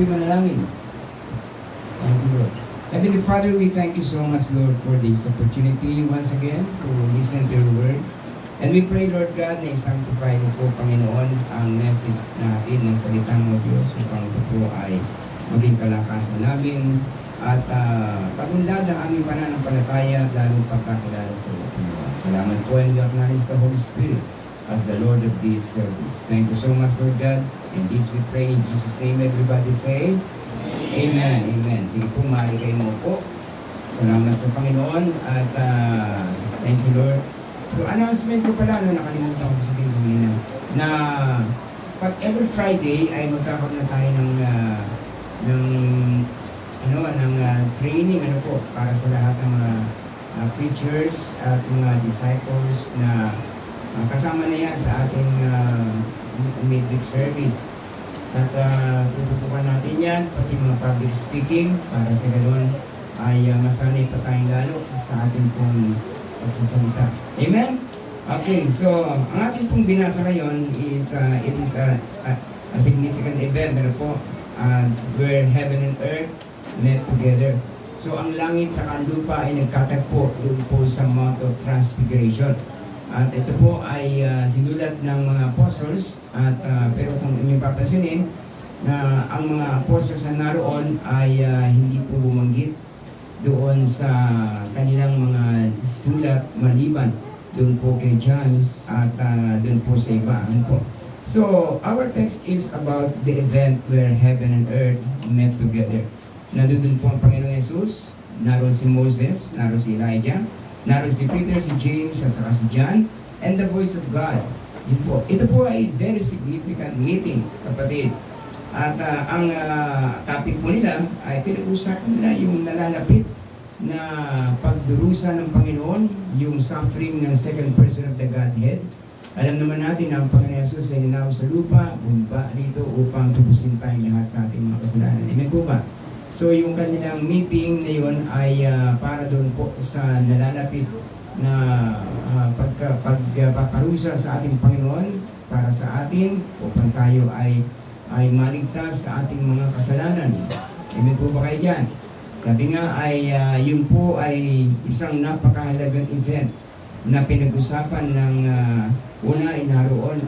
po'y manalangin. Thank you, Lord. Heavenly Father, we thank you so much, Lord, for this opportunity once again to listen to your word. And we pray, Lord God, na i-sanctify mo po, Panginoon, ang message na hatid ng salita mo, Diyos, upang ito po ay maging kalakasan namin at pagunlad ang aming pananampalataya at lalong pagkakilala sa iyo, Panginoon. Salamat po, and we acknowledge the Holy Spirit as the Lord of this service. Thank you so much, Lord God. And this we pray in Jesus' name. Everybody say, Amen. Amen. Sige po, maaari kayo mo po. Salamat sa Panginoon at thank you, Lord. So, announcement ko pala, nakalimutan ko sabihin kanina, na pag every Friday ay magkakaroon na tayo ng training para sa lahat ng mga preachers at mga disciples na kasama na yan sa ating midweek service. At tututukan natin yan, pati mga public speaking, para sa ganoon ay masanay pa tayong lalo sa ating pong pagsasalita. Amen? Okay, so ang ating pong binasa ngayon is it is a significant event where heaven and earth met together. So ang langit sa lupa ay nagkatagpo doon po sa Mount of Transfiguration. At ito po ay sinulat ng mga apostles at pero kung inyong papasinin na ang mga apostles na naroon ay hindi po bumanggit doon sa kanilang mga sulat maliban doon po kay John at doon po sa iba. So, our text is about the event where heaven and earth met together. Nandun po ang Panginoon Jesus, naroon si Moses, naroon si Elijah, naroon si Peter, si James, at saka si John, and the voice of God. Yun po. Ito po ay very significant meeting, kapatid. At ang topic po nila ay pinag-usapan nila yung nalalapit na pagdurusa ng Panginoon, yung suffering ng second person of the Godhead. Alam naman natin na ang Panginoon Jesus ay ninaw sa lupa, bumaba dito upang tubusin tayong lahat sa ating mga kasalanan. Amen po ba? So yung kanilang meeting na yun ay para doon po sa nalalapit na pagpaparusa sa ating Panginoon para sa atin upang tayo ay maligtas sa ating mga kasalanan. Amen po ba kayo dyan? Sabi nga ay yun po ay isang napakahalagang event na pinag-usapan ng una ay naroon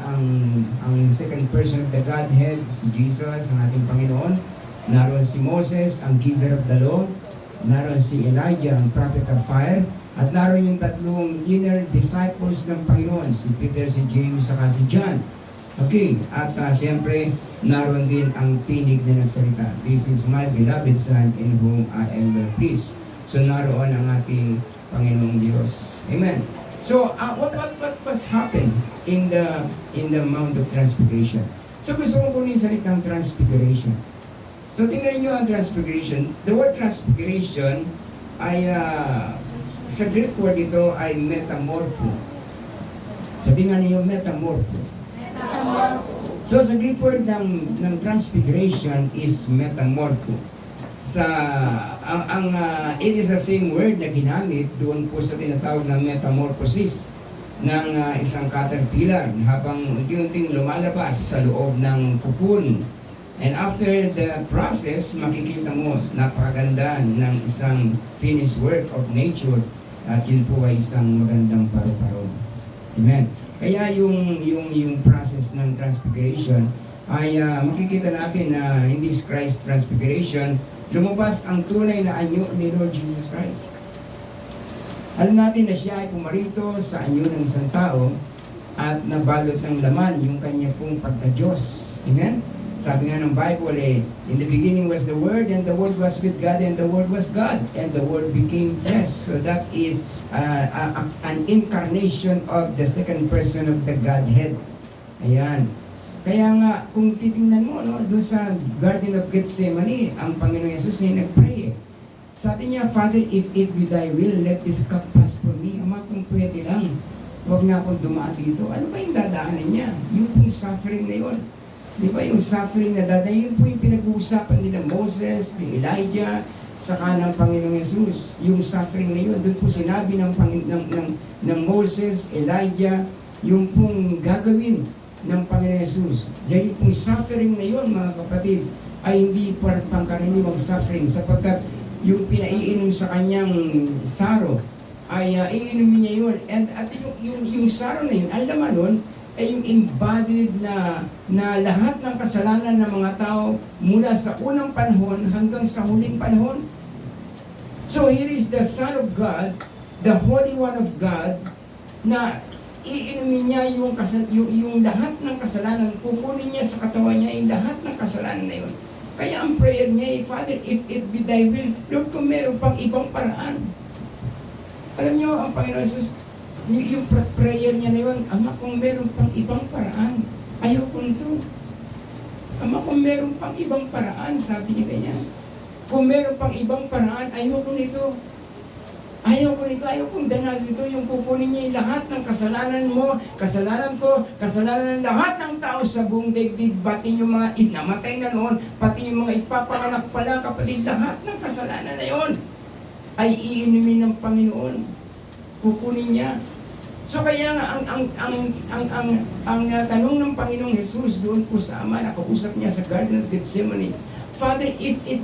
ang second person of the Godhead, si Jesus, ang ating Panginoon. Naroon si Moses, ang giver of the law. Naroon si Elijah, ang prophet of fire. At naroon yung tatlong inner disciples ng Panginoon, si Peter, si James, saka si John. Okay, at siyempre, naroon din ang tinig na nagsalita. This is my beloved Son in whom I am well pleased. So naroon ang ating Panginoong Diyos. Amen. So, what was happened in the Mount of Transfiguration? So gusto ko kunin salitang Transfiguration. So tingnan nyo ang Transfiguration. The word Transfiguration ay sa Greek word ito ay metamorpho. Sabi nga niyo metamorpho. So sa Greek word ng Transfiguration is metamorpho. It is the same word na ginamit doon po sa tinatawag na metamorphosis ng isang caterpillar habang unti-unting lumalabas sa loob ng cocoon. And after the process, makikita mo napakaganda ng isang finished work of nature at yun po ay isang magandang paru-paro. Amen. Kaya yung process ng transfiguration ay makikita natin na in this Christ transfiguration, lumabas ang tunay na anyo ni Lord Jesus Christ. Alam natin na siya ay pumarito sa anyo ng isang tao at nabalot ng laman yung kanya pong pagka-Diyos. Amen? Sabi nga ng Bible in the beginning was the Word, and the Word was with God, and the Word was God, and the Word became flesh. So that is an incarnation of the second person of the Godhead. Ayan. Kaya nga, kung titingnan mo, doon sa Garden of Gethsemane, ang Panginoon Jesus ay nag-pray. Sabi niya, Father, if it be thy will, let this cup pass from me. Ama, kung pwede lang, huwag na akong dumaan dito. Ano ba yung dadaanan niya? Yung pong suffering na yun. Di ba yung suffering na dadaanan? Yun po yung pinag-uusapan nila Moses, ni Elijah, saka ng Panginoong Jesus. Yung suffering na yun, doon po sinabi ng Moses, Elijah, yung pong gagawin ng Panginoon Jesus. Dahil pong suffering na yun, mga kapatid, ay hindi pangkaraniwang suffering, sapagkat yung pinaiinom sa kanyang saro ay iinumin niya yun. At yung saro na yun, ang laman nun, ay yung embodied na lahat ng kasalanan ng mga tao mula sa unang panahon hanggang sa huling panahon. So here is the Son of God, the Holy One of God, na iinumin niya yung lahat ng kasalanan, kukunin niya sa katawan niya yung lahat ng kasalanan na yun. Kaya ang prayer niya, Father, if it be thy will, Lord, kung meron pang ibang paraan. Alam niyo, ang Panginoon Jesus, yung prayer niya na yun, Ama, kung meron pang ibang paraan, ayaw ko nito. Ama, kung meron pang ibang paraan, sabi niya ganyan. Kung meron pang ibang paraan, ayaw ko nito. Ayaw ko nito, ayaw kong danas ito, yung kukunin niya yung lahat ng kasalanan mo, kasalanan ko, kasalanan ng lahat ng tao sa buong daigdig, pati yung mga inamatay na noon, pati yung mga ipapanganak pa lang, kapatid, lahat ng kasalanan na yon ay iinumin ng Panginoon. Kukunin niya. So kaya nga ang tanong ng Panginoong Jesus doon po sa Ama, nakausap niya sa Garden of Gethsemane, Father, if it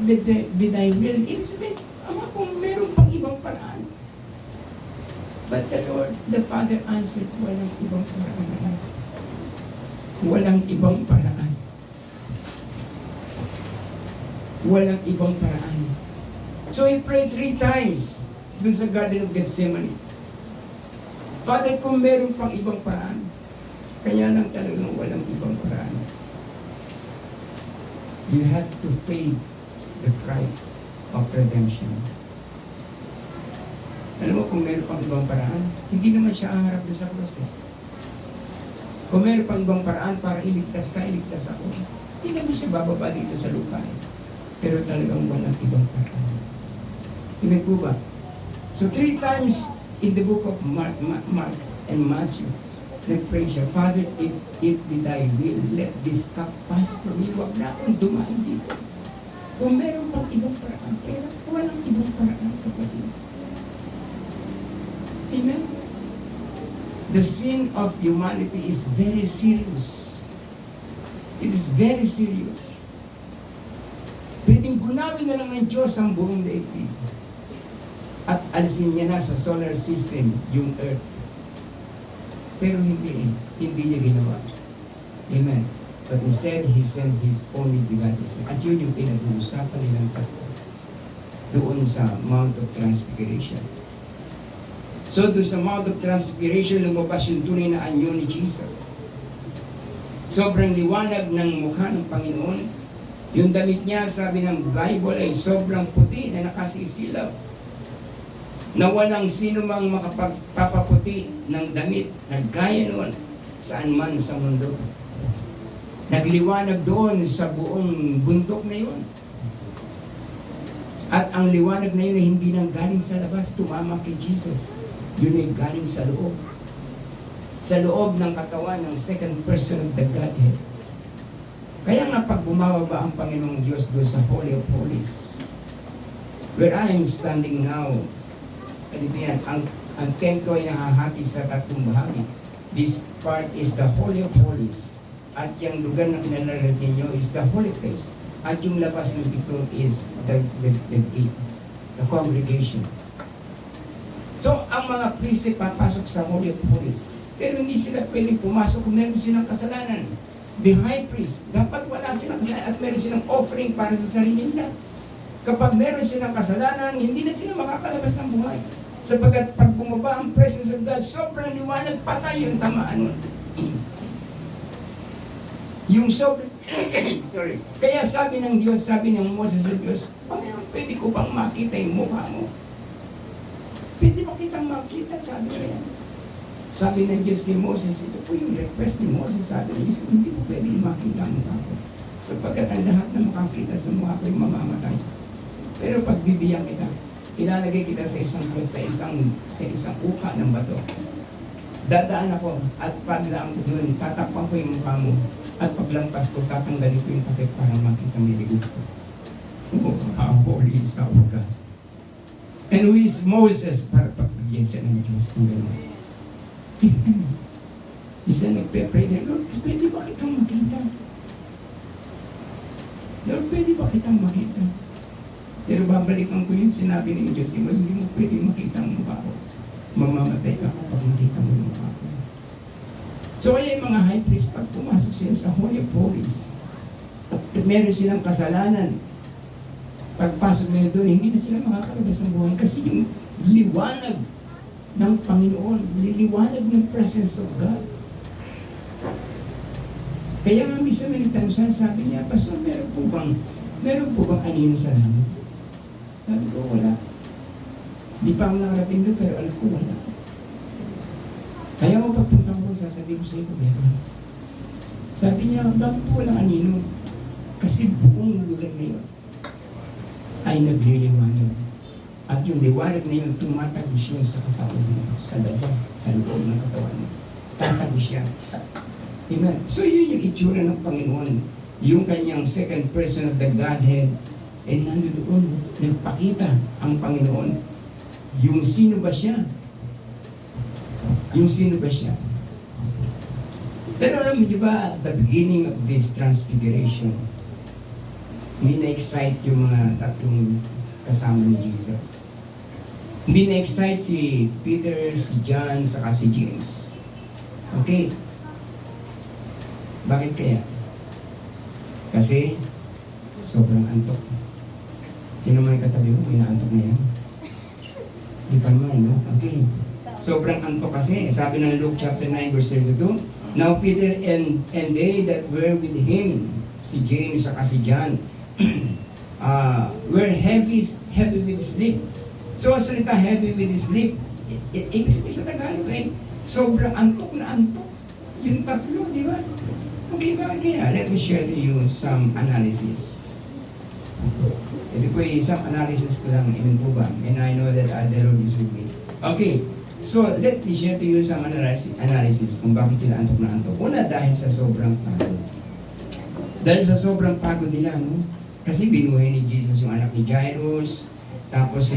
be thy will, ibig sabihin, Ama, kung meron pang ibang paraan. But the Lord, the Father answered, walang ibang paraan. Walang ibang paraan. Walang ibang paraan. So he prayed 3 times dun sa Garden of Gethsemane. Father, kung meron pang ibang paraan, kaya lang talagang walang ibang paraan. You have to pay the price of redemption. Alam mo, kung meron pang ibang paraan, hindi naman siya haharap doon sa cross eh. Kung meron pang ibang paraan para iligtas ka, iligtas ako, hindi naman siya bababa dito sa lupa eh. Pero talagang walang ibang paraan. Amen po ba? So 3 times in the book of Mark and Matthew, nag-pray siya, Father, if it be thy will, let this cup pass from me. Huwag na akong dumaan dito. Kung meron pang ibang paraan, pero walang ibang paraan, kapatid. Amen? The sin of humanity is very serious. It is very serious. Pwedeng gunawin na lang ng Diyos ang buong daigdig at alisin niya na sa solar system yung Earth. Pero hindi niya ginawa. Amen. But instead, He sent His only begotten Son. At yun yung pinag-uusapan nilang tatlo doon sa Mount of Transfiguration. So doon sa Mount of Transfiguration, lumabas yung tunay na anyo ni Jesus. Sobrang liwanag ng mukha ng Panginoon. Yung damit niya, sabi ng Bible, ay sobrang puti na nakasisilaw. Na walang sino mang makapagpapaputi ng damit na gaya noon saan man sa mundo. Nagliwanag doon sa buong bundok na yun. At ang liwanag na yun ay hindi nang galing sa labas, tumama kay Jesus. Yun ay galing sa loob. Sa loob ng katawan ng second person of the Godhead. Kaya nga pag bumababa ang Panginoong Diyos doon sa Holy of Holies, where I am standing now, ganito yan, ang templo ay nahahati sa 3 bahagi. This part is the Holy of Holies. At yung lugar na kinalalag ninyo is the Holy Place. At yung labas ng ito is the congregation. So, ang mga priest papasok sa Holy of Holies. Pero hindi sila pwedeng pumasok kung meron silang kasalanan. The high priest, dapat wala silang kasalanan at meron silang offering para sa sarili nila. Kapag meron silang kasalanan, hindi na sila makakalabas ng buhay. Sapagkat pag bumaba ang presence of God, sobrang liwanag, patay yung tamaan mo. Yung sobrang, sorry. Kaya sabi ng Diyos, sabi ng Moses sa Diyos, Panginoon, pwede ko bang makita yung mukha mo? Pwede makita, sabi niya yan. Sabi ng Diyos kay Moses, ito po yung request ni Moses, sabi ng Diyos, hindi ko pwede makita ang mukha ko. Sapagkat ang lahat na makakita sa mukha ko ay mamamatay. Pero pag bibigyan kita, ilalagay kita sa isang uka ng bato. Dadaan ako at paglang doon, tatakpan ko yung mukha mo. At paglampas ko, tatanggalin ko yung takip para makita may ligot ko. Oh, how holy is our God. And who is Moses para pagbigyan siya ng Diyos ng gano'n. Isa nagpe-pray na, Lord, pwede ba kitang makita? Lord, pwede ba kitang makita? Pero babalikan ko yung sinabi ng Diyos, hindi mo pwede makita ang mukha ko. Mamamatay ka kapag makita mo yung mukha ko. So kaya yung mga high priest, pag pumasok sila sa Holy of Holies, at meron silang kasalanan, pagpasok nila doon, hindi na sila makakalabas ng buhay kasi yung liwanag ng Panginoon, liwanag ng presence of God. Kaya nga minsan may nagtanong sa sabi niya, Pastor, meron po bang anino sa langit? Sabi ko, wala. Di pa ako nakarating doon, pero alam ko wala. Kaya mo pagpunta ko, sasabihin ko sa iyo, meron. Sabi niya, bakit po walang anino? Kasi buong lugar na yun ay nagliliwanag. At yung liwanag na yun, tumatagos yun sa katawan mo, sa labas, sa loob ng katawan mo. Tatagos siya. Amen. So yun yung itsura ng Panginoon. Yung kanyang second person of the Godhead, eh nandoon, nagpakita ang Panginoon. Yung sino ba siya? Yung sino ba siya? Pero alam mo, di ba, at the beginning of this transfiguration, hindi na-excite yung mga tatlong kasama ni Jesus. Hindi na-excite si Peter, si John, saka si James. Okay? Bakit kaya? Kasi sobrang antok. Tingnan mo yung katabi mo, inaantok na yan. Di pa naman, no? Okay. Sobrang antok kasi. Sabi ng Luke chapter 9 verse 32, Now Peter and they that were with him, si James saka si John, were heavy with sleep. So ang salita heavy with sleep, ibig sabihin sa Tagalog ay sobrang antok na antok. Yung tatlo, di ba? Okay, bakit kaya? Let me share to you some analysis. Ito po ay isang analysis ko lang, amen po ba? And I know that the Lord is with me. Okay, so let me share to you some analysis kung bakit sila antok na antok. Una, dahil sa sobrang pagod. Dahil sa sobrang pagod nila, no? Kasi binuhay ni Jesus yung anak ni Jairus, tapos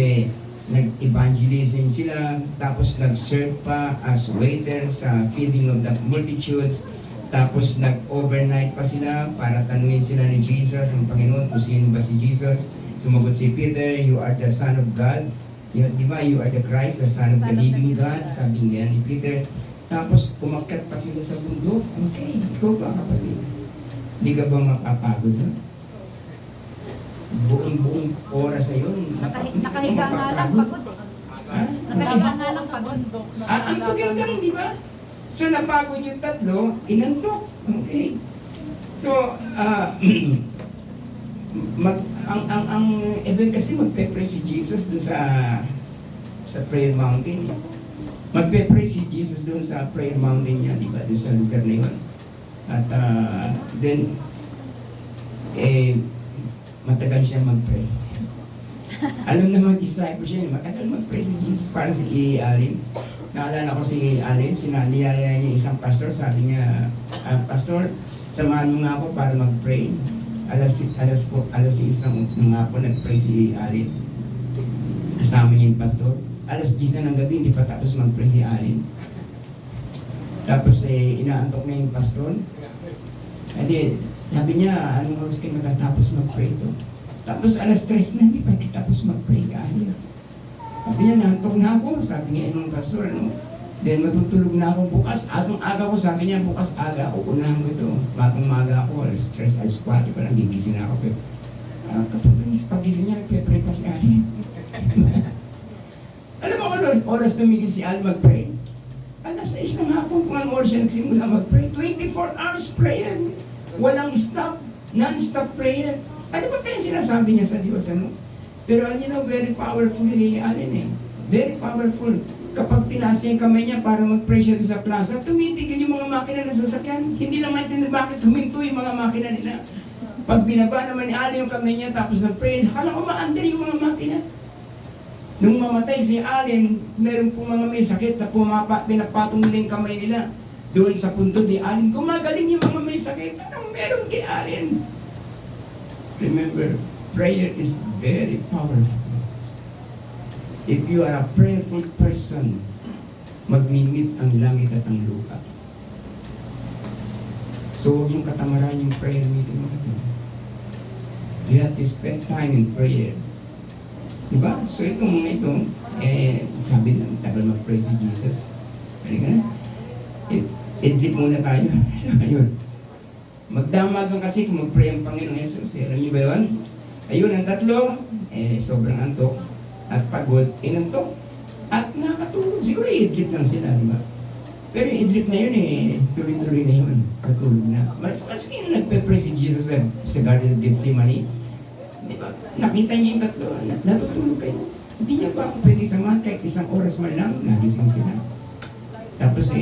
nag-evangelism sila, tapos nag-serve pa as waiter sa feeding of the multitudes, tapos nag-overnight pa sila para tanungin sila ni Jesus, ang Panginoon, kung sino ba si Jesus. Sumagot si Peter, you are the Son of God. Di ba? You are the Christ, the Son of the living God, sabi niya ni Peter. Tapos umakyat pa sila sa bundok. Okay, ikaw ba kapatid? Hindi ka ba mapapagod doon? Buong oras na yun. Nakahiga nga lang pagod eh. Ha? Nakahiga nga lang pagod. Antukin ka rin, di ba? So napagod yung tatlo, inantok. Okay. So, ang event kasi magpe-pray si Jesus doon sa prayer mountain. Magpe-pray si Jesus doon sa prayer mountain niya, di ba? Doon sa lugar na yun. At then, matagal siya mag-pray. Alam na mga disciples siya, matagal mag-pray si Jesus para si Alin. Naalala ko si Alin, sinaliyaya niya isang pastor, sabi niya, Pastor, samahan mo nga ako para mag-pray. Alas 6 ng hapon nag-pray si Alin. Kasama niya yung pastor. Alas 10 na ng gabi, hindi pa tapos mag-pray si Alin. Tapos inaantok na yung pastor. Hindi, sabi niya, anong oras kayo matatapos mag-pray ito? Tapos alas 3 na, hindi pa tapos mag-pray si Alin. Sabi niya, naantok na ako. Sabi niya, yung pastor, ano? Then matutulog na ako bukas. Atong aga ko, sabi niya, bukas aga, unahan ko ito. Batong maga ako, alas 3, alas 4 pa lang, gigising na ako. Pero, kapag pagising niya, nagpe-pray pa si Alin. Alam mo kung oras tumigil si Alin mag-pray? Alas 6 ng hapon kung anong oras siya nagsimula mag-pray. 24 hours prayer. Walang stop. Non-stop prayer. Ano ba kaya sinasabi niya sa Diyos? Ano? Pero you know, very powerful yung Alin eh. Very powerful. Kapag tinaas niya yung kamay niya para mag-pray siya sa plaza, tumitigil yung mga makina na sasakyan. Hindi lang maintindihan bakit huminto yung mga makina nila. Pag binaba naman ni Alin yung kamay niya tapos nag-pray, akala ko ma-under yung mga makina. Nung mamatay si Alin, meron po mga may sakit na pinapatong nila yung kamay nila. Doon sa punto ni Alin, gumagaling yung mga may sakit. Anong meron kay Alin? Remember, prayer is very powerful. If you are a prayerful person, magmimit ang langit at ang lupa. So, yung katamaran yung prayer meeting mo. You have to spend time in prayer. Diba? So itong mga ito, sabi lang, tagal mag-pray si Jesus. Halika na. I-drip muna tayo. So, ayun. Magdamagan kasi kung mag-pray ang Panginoong Jesus. Alam niyo ba yun? Ayun, ang tatlo, sobrang antok at pagod, inantok at nakatulog. Siguro i-drip lang sila, di ba? Pero yung i-drip na yun, tuloy-tuloy na yun. Natulog na. Mas kaya nagpe-pray si Jesus sa Garden of Gethsemane. Di ba? Nakita niya yung tatlo, natutulog kayo. Hindi niya ba ako pwede samahan kahit isang oras man lang, nagising sila. Tapos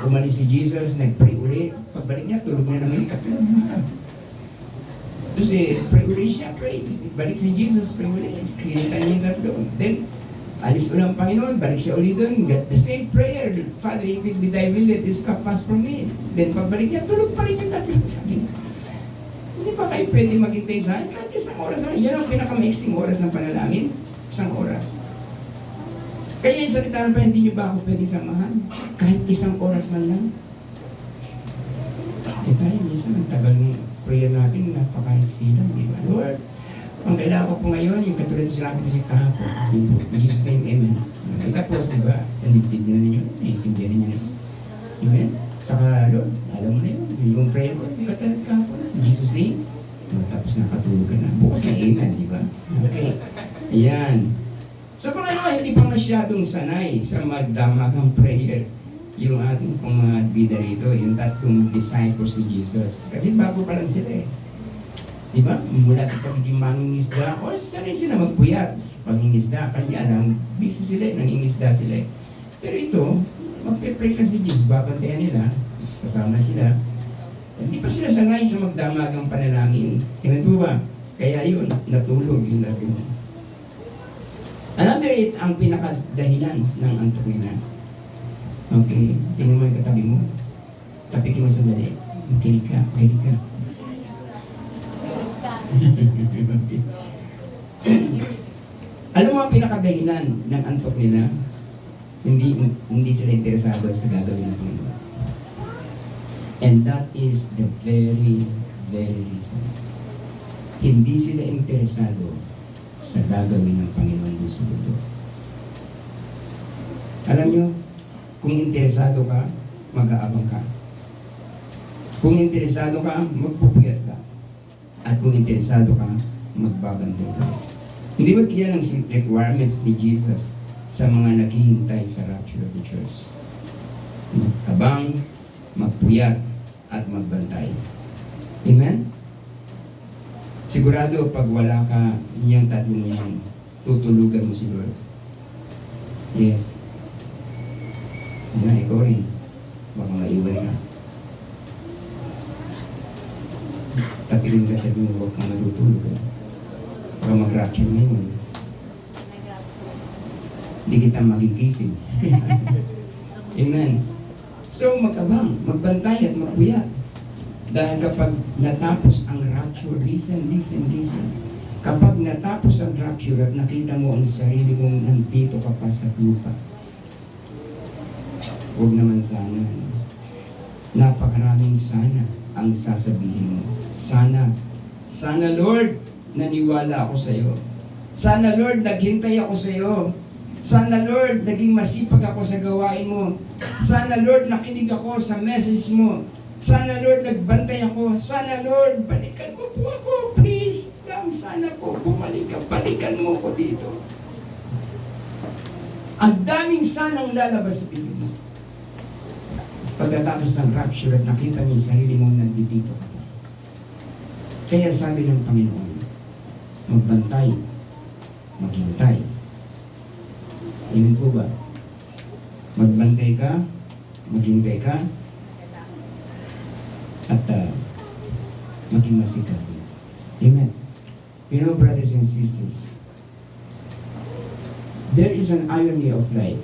umalis si Jesus, nag-pray uli. Pagbalik niya, tulog na naman yung tatlo. Tapos pray uli siya, pray. Balik si Jesus, pray uli. Kinita niya yung tatlo. Then, alis ulang Panginoon, balik siya uli doon. The same prayer, Father, if it be thy will, let this cup pass from me. Then pagbalik niya, tulog pa rin yung tatlo. Sabi niya, hindi ba kayo pwede maghintay sa akin? Kahit isang oras lang. Yan ang pinakamaiksing oras ng panalangin. Isang oras. Kaya yung salita na ba, hindi niyo ba ako pwede samahan? Kahit isang oras man lang. Tayo, minsan ang tagal ng prayer natin, napaka-iksi lang, di ba? Lord, ang kailangan ko po ngayon, yung katulad na sinabi ko siya kahapon, yung in Jesus' name, Amen. Tapos, di ba, nanigtig na ninyo, naiintindihan niya na. Amen? Saka, Lord, alam mo na yun, yung prayer ko, yung katulad kahapon, in Jesus' name, tapos nakatulog ka na. Bukas na Amen, di ba? Okay. Ayan. So, pangalawa, hindi pa masyadong sanay sa magdamagang prayer yung ating pong mga bida rito, yung tatlong disciples ni Jesus. Kasi bago pa lang sila eh. Diba? Mula sa pagiging mangingisda, o sanay sila magpuyat sa pangingisda. Kanya alam, busy sila, nangingisda sila. Pero ito, magpe-pray lang si Jesus, babantayan nila, kasama sila. Hindi pa sila sanay sa magdamagang panalangin. Tingnan po ba? Kaya yun, natulog yung labing. Another it, ang pinakadahilan ng antok nila. Okay, tingnan mo yung katabi mo. Tapikin mo sandali. Kinig ka, kinig ka. Alam mo ang pinakadahilan ng antok nila? Hindi sila interesado sa gagawin ng Panginoon. And that is the very, very reason. Hindi sila interesado sa gagawin ng Panginoon doon sa mundo. Alam nyo, kung interesado ka, mag-aabang ka. Kung interesado ka, magpupuyat ka. At kung interesado ka, magbabantay ka. Hindi ba kaya ang requirements ni Jesus sa mga naghihintay sa rapture of the church? Magkabang, magpuyat, at magbantay. Amen? Sigurado, pag wala ka, niyang tatlong yan, tutulugan mo si Lord. Yes. Yan, ikaw rin. Baka maiwan ka. Tapilin ka, huwag kang matutulog. Baka mag-rapture ngayon. Hindi kita magigising. Amen. So, magkabang, magbantay at magpuyat. Dahil kapag natapos ang rapture, listen. Kapag natapos ang rapture at nakita mo ang sarili mong nandito ka pa sa lupa, huwag naman sana. Napakaraming sana ang sasabihin mo. Sana Lord, naniwala ako sa iyo. Sana Lord, naghintay ako sa iyo. Sana Lord, naging masipag ako sa gawain mo. Sana Lord, nakinig ako sa message mo. Sana Lord, nagbantay ako. Sana Lord, balikan mo po ako. Please lang, sana po bumalik ka. Balikan mo ko dito. Ang daming sanang lalabas sa piling mo. Pagkatapos ng rapture at nakita mo yung sarili mong nandito ka pa. Kaya sabi ng Panginoon, magbantay, maghintay. Amen po ba? Magbantay ka, maghintay ka, at maging masikasin. Amen. You know, brothers and sisters, there is an irony of life.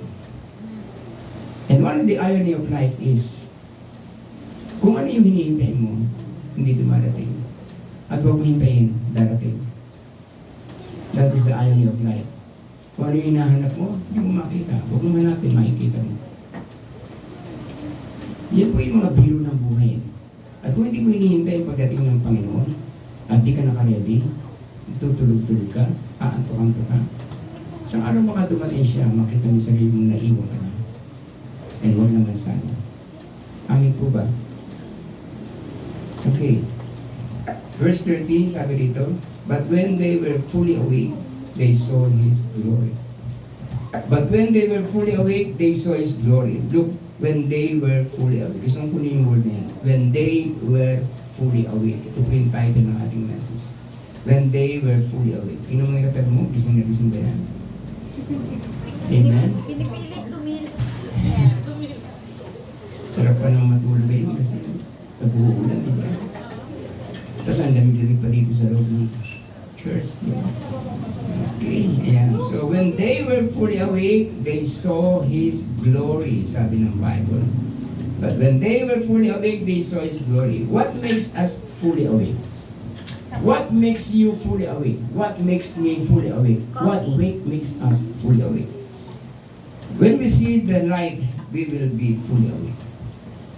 And one of the irony of life is, kung ano yung hinihintay mo, hindi dumarating. At huwag mo hintayin, darating. That is the irony of life. Kung ano yung hinahanap mo, hindi mo makita. Huwag mo hanapin, makikita mo. Yan po yung mga biro ng buhay. At kung hindi mo hinihintay pagdating ng Panginoon, at di ka nakaredy, tutulog-tulog ka, aantok-antok ka. Isang araw baka dumating siya, makita mo sarili mong naiwan ka na. And huwag naman sana. Amin po ba? Okay. Verse 13, sabi dito, but when they were fully awake, they saw His glory. But when they were fully awake, they saw His glory. Look, when they were fully awake. Gusto kong kunin yung word na yan. When they were fully awake. Ito po yung title ng ating message. When they were fully awake. Tingnan mo yung katabi mo, gising na gising ba yan? Amen? Pinipilit sumil. Sarap pa nang matulog ngayon kasi nag-uulan, di ba? Tapos ang lamig-lamig pa dito sa loob ng church. Di ba? Okay, ayan. So when they were fully awake, they saw His glory, sabi ng Bible. But when they were fully awake, they saw His glory. What makes us fully awake? What makes you fully awake? What makes me fully awake? What makes us fully awake? When we see the light, we will be fully awake.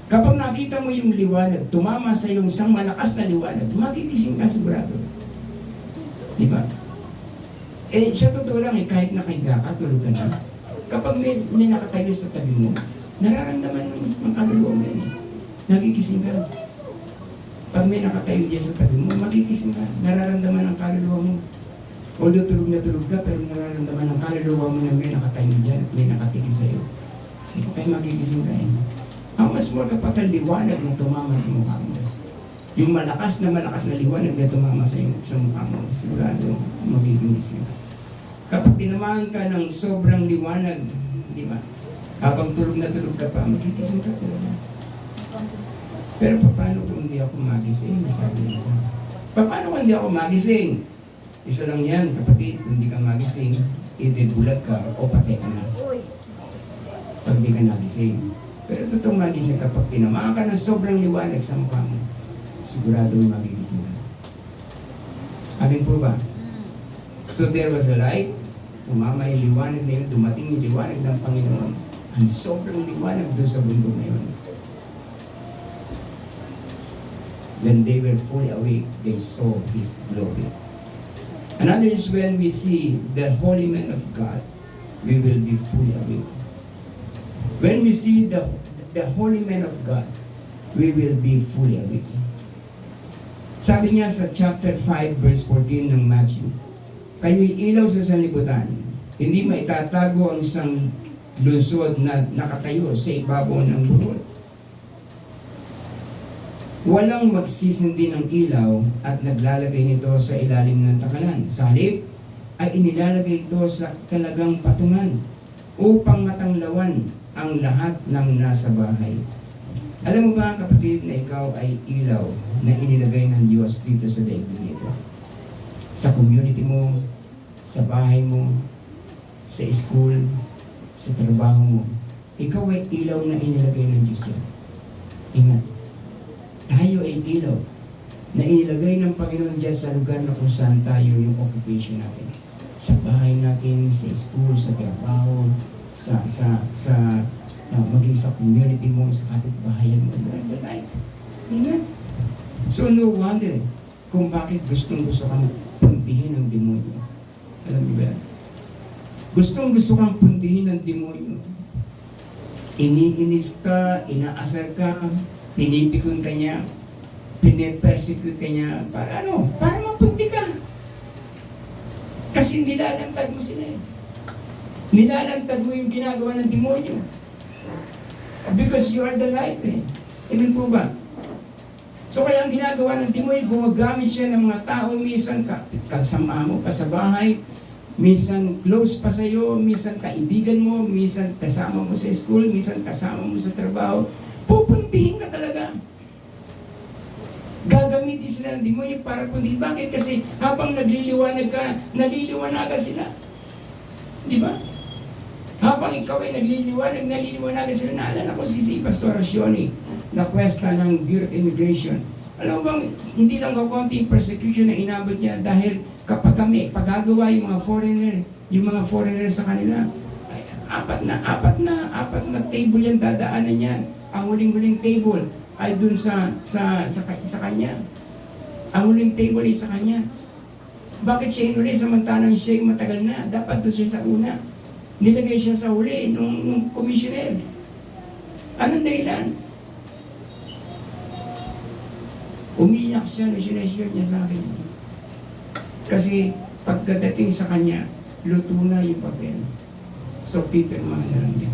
Kapag nakita mo yung liwanag, tumama sa yung isang malakas na liwanag, magigising ka sigurado. Di ba? Eh, sa totoo lang, kahit nakahiga ka, tulog ka na. Kapag may nakatayo sa tabi mo, nararamdaman ng mas kaluluwa mo yan eh. Nagigising ka. Pag may nakatayo dyan sa tabi mo, magigising ka. Nararamdaman ng kaluluwa mo. Although tulog na tulog ka, pero nararamdaman ng kaluluwa mo na may nakatayo dyan at may nakatigil sa'yo. Hindi ko kayo magigising ka eh. How much more kapag ang liwanag na tumama sa mukha mo? Yung malakas na liwanag na tumama sa mukha mo, sigurado magiging gising ka. Kapag tinamaan ka ng sobrang liwanag, di ba? Habang tulog na tulog ka pa, magigising ka talaga. Pero paano kung hindi ako magising? Sabi niya isa. Paano kung hindi ako magising? Isa lang yan, kapatid, kung hindi ka magising, either bulag ka o patay ka na. Pag hindi ka nagising. Pero totoong magising kapag tinamaan ka ng sobrang liwanag sa mukha mo, sigurado magigising ka. Amin po ba? So there was a light, tumama yung liwanag na yun, dumating yung liwanag ng Panginoon. Ang sobrang liwanag doon sa bundok na yun. When they were fully awake, they saw His glory. Another is when we see the holy man of God, we will be fully awake. When we see the holy man of God, we will be fully awake. Sabi niya sa chapter 5 verse 14 ng Matthew, kayo'y ilaw sa sanlibutan, hindi maitatago ang isang lungsod na nakatayo sa ibabaw ng burol. Walang magsisindi ng ilaw at naglalagay nito sa ilalim ng takalan. Sa halip ay inilalagay ito sa talagang patungan upang matanglawan ang lahat ng nasa bahay. Alam mo ba kapatid na ikaw ay ilaw na inilagay ng Diyos dito sa daigdig nito? Sa community mo, sa bahay mo, sa school, sa trabaho mo. Ikaw ay ilaw na inilagay ng Diyos dyan. Ingat. Tayo ay ilaw na inilagay ng Panginoon dyan sa lugar na kung saan tayo yung occupation natin. Sa bahay natin, sa school, sa trabaho, maging sa community mo, sa kapitbahayan mo, you are the light. Amen? So no wonder kung bakit gustong-gusto kang puntihin ng demonyo. Alam niyo ba yan? Gustong-gusto kang puntihin ng demonyo. Iniinis ka, inaasar ka, pinipikon ka niya, pinipersecute ka niya, para ano? Para mapunti ka. Kasi nilalantad mo sila eh. Nilalantad mo yung ginagawa ng demonyo. Because you are the light eh. Amen po ba? So kaya ang ginagawa ng demonyo, gumagamit siya ng mga tao, minsan kasama mo pa sa bahay, minsan close pa sa'yo, minsan kaibigan mo, minsan kasama mo sa school, minsan kasama mo sa trabaho. Pupuntihin ka talaga. Gagamitin sila ng demonyo para puntihin. Bakit? Kasi habang nagliliwanag ka, naliliwanagan sila. Di ba? Habang ikaw ay naliliwanagan sila. Naalala ko si Pastor Sioni, na kwesta ng Bureau of Immigration. Alam mo bang, hindi lang kaunting persecution na inabot niya dahil kapag kami, paggagawa yung mga foreigner sa kanila, ay, apat na table yan dadaanan yan. Ang huling-huling table ay dun sa kanya. Ang huling table ay sa kanya. Bakit siya hinuli samantalang siya yung matagal na? Dapat doon siya sa una. Nilagay siya sa huli nung commissioner. Anong dahilan? Umiyak siya nung sinashare niya sa akin. Kasi pagkadating sa kanya, luto na yung papel. So, pipirmahan na lang niya.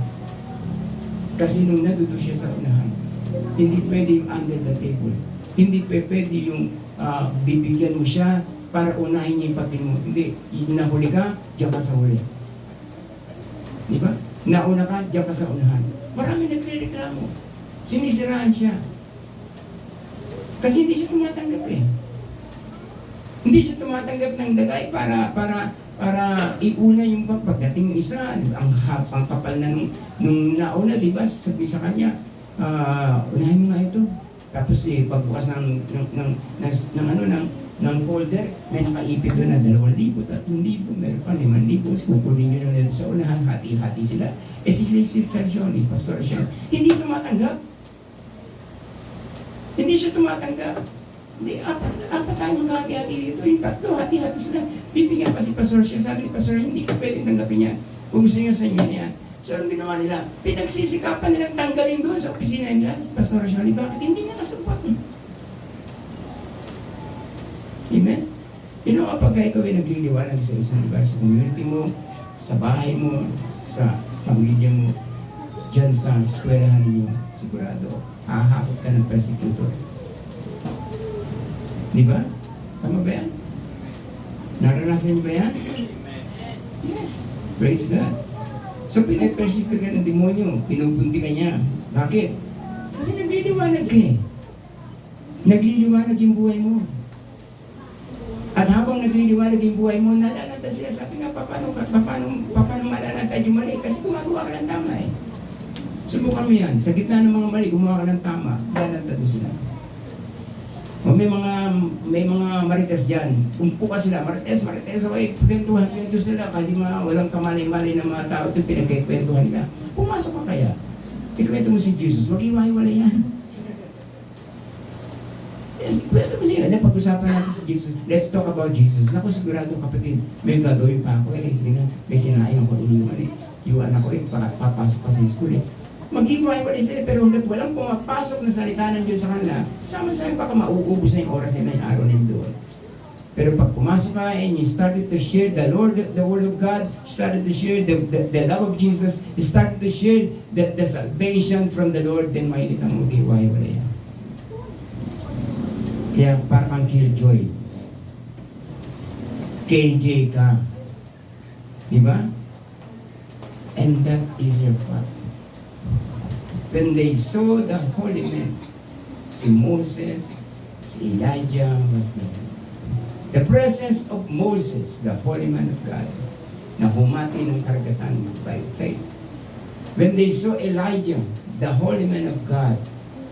Kasi nung nadudo siya sa unahan, hindi pwede yung under the table. Hindi pwede yung bibigyan mo siya para unahin niya yung papel mo. Hindi. Yung nahuli ka, diyan ka sa huli. Di ba? Nauna ka, diyan ka sa unahan. Marami nagre-reklamo. Sinisiraan siya. Kasi hindi siya tumatanggap eh. Hindi siya tumatanggap ng lagay para iuna yung pagdating ng isa, ang kapal na nung nauna, di ba? Sabi sa kanya, unahin mo nga ito. Tapos pagbukas ng folder, may nakaipit doon na 2,000, 3,000, meron pa 5,000. Kukunin nyo na sa unahan, hati-hati sila. Si Sister Shoni, Pastor Shoni, hindi tumatanggap. Hindi siya tumatanggap. Hindi, apat tayo maghati-hati dito. Yung tatlo, hati-hati sila. Bibigyan pa si Pastor siya. Sabi ni Pastor, hindi ka pwede tanggapin yan. Kung gusto niyo sa inyo na yan. So, anong ginawa nila? Pinagsisikapan nilang tanggalin doon sa opisina nila. Si Pastor Shoni, bakit hindi niya kasabot niya? Amen? You know, kapag ikaw ay nagliliwanag sa isang lugar, sa community mo, sa bahay mo, sa pamilya mo, dyan sa eskwelahan ninyo, sigurado, hahakot ka ng persecutor. Di ba? Tama ba yan? Naranasan niyo ba yan? Yes. Praise God. So, pinag-persecute ka ng demonyo. Pinubunti ka niya. Bakit? Kasi nagliliwanag ka eh. Nagliliwanag yung buhay mo. At habang nagliliwanag yung buhay mo, nalalantad sila. Sabi nga, paano malalantad yung mali? Kasi gumagawa ka ng tama eh. Subukan mo yan. Sa gitna ng mga mali, gumawa ka ng tama, lalantad mo sila. O may mga marites dyan. Umpo ka sila, marites, okay, kwentuhan sila kasi mga walang kamalay-malay na mga tao ito pinagkikwentuhan nila. Pumasok ka kaya. Ikwento mo si Jesus, mag-iwalay yan. Yes, ikwento mo siya. Pag-usapan natin si Jesus. Let's talk about Jesus. Naku, sigurado kapatid, may gagawin pa ako eh. Sige na, may sinayang ko iniwan eh. Yung anak ko eh, papasok pa sa school eh. Mag-iwalay sila, pero hanggat walang pumapasok na salita ng Diyos sa kanila, sama-sama baka mauubos na yung oras nila, yung araw nila doon. Pero pag pumasok ka and you started to share the Word of God, started to share the love of Jesus, you started to share the salvation from the Lord, then makikita mo mag-iwalay yan. Kaya parang killjoy. KJ ka. Diba? And that is your part. When they saw the holy men, si Moses, si Elijah was there. The presence of Moses, the holy man of God, na humati ng karagatan by faith. When they saw Elijah, the holy man of God,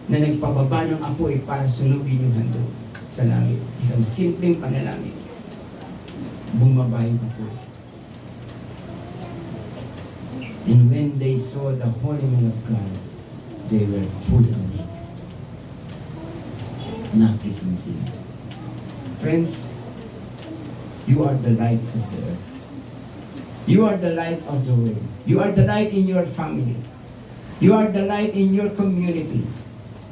na nagpababa ng apoy para sunugin yung handog sa langit. Isang simpleng panalangin. Bumaba yung apoy. And when they saw the holy man of God, they were full awake. Nakising sila. Friends, you are the light of the earth. You are the light of the world. You are the light in your family. You are the light in your community.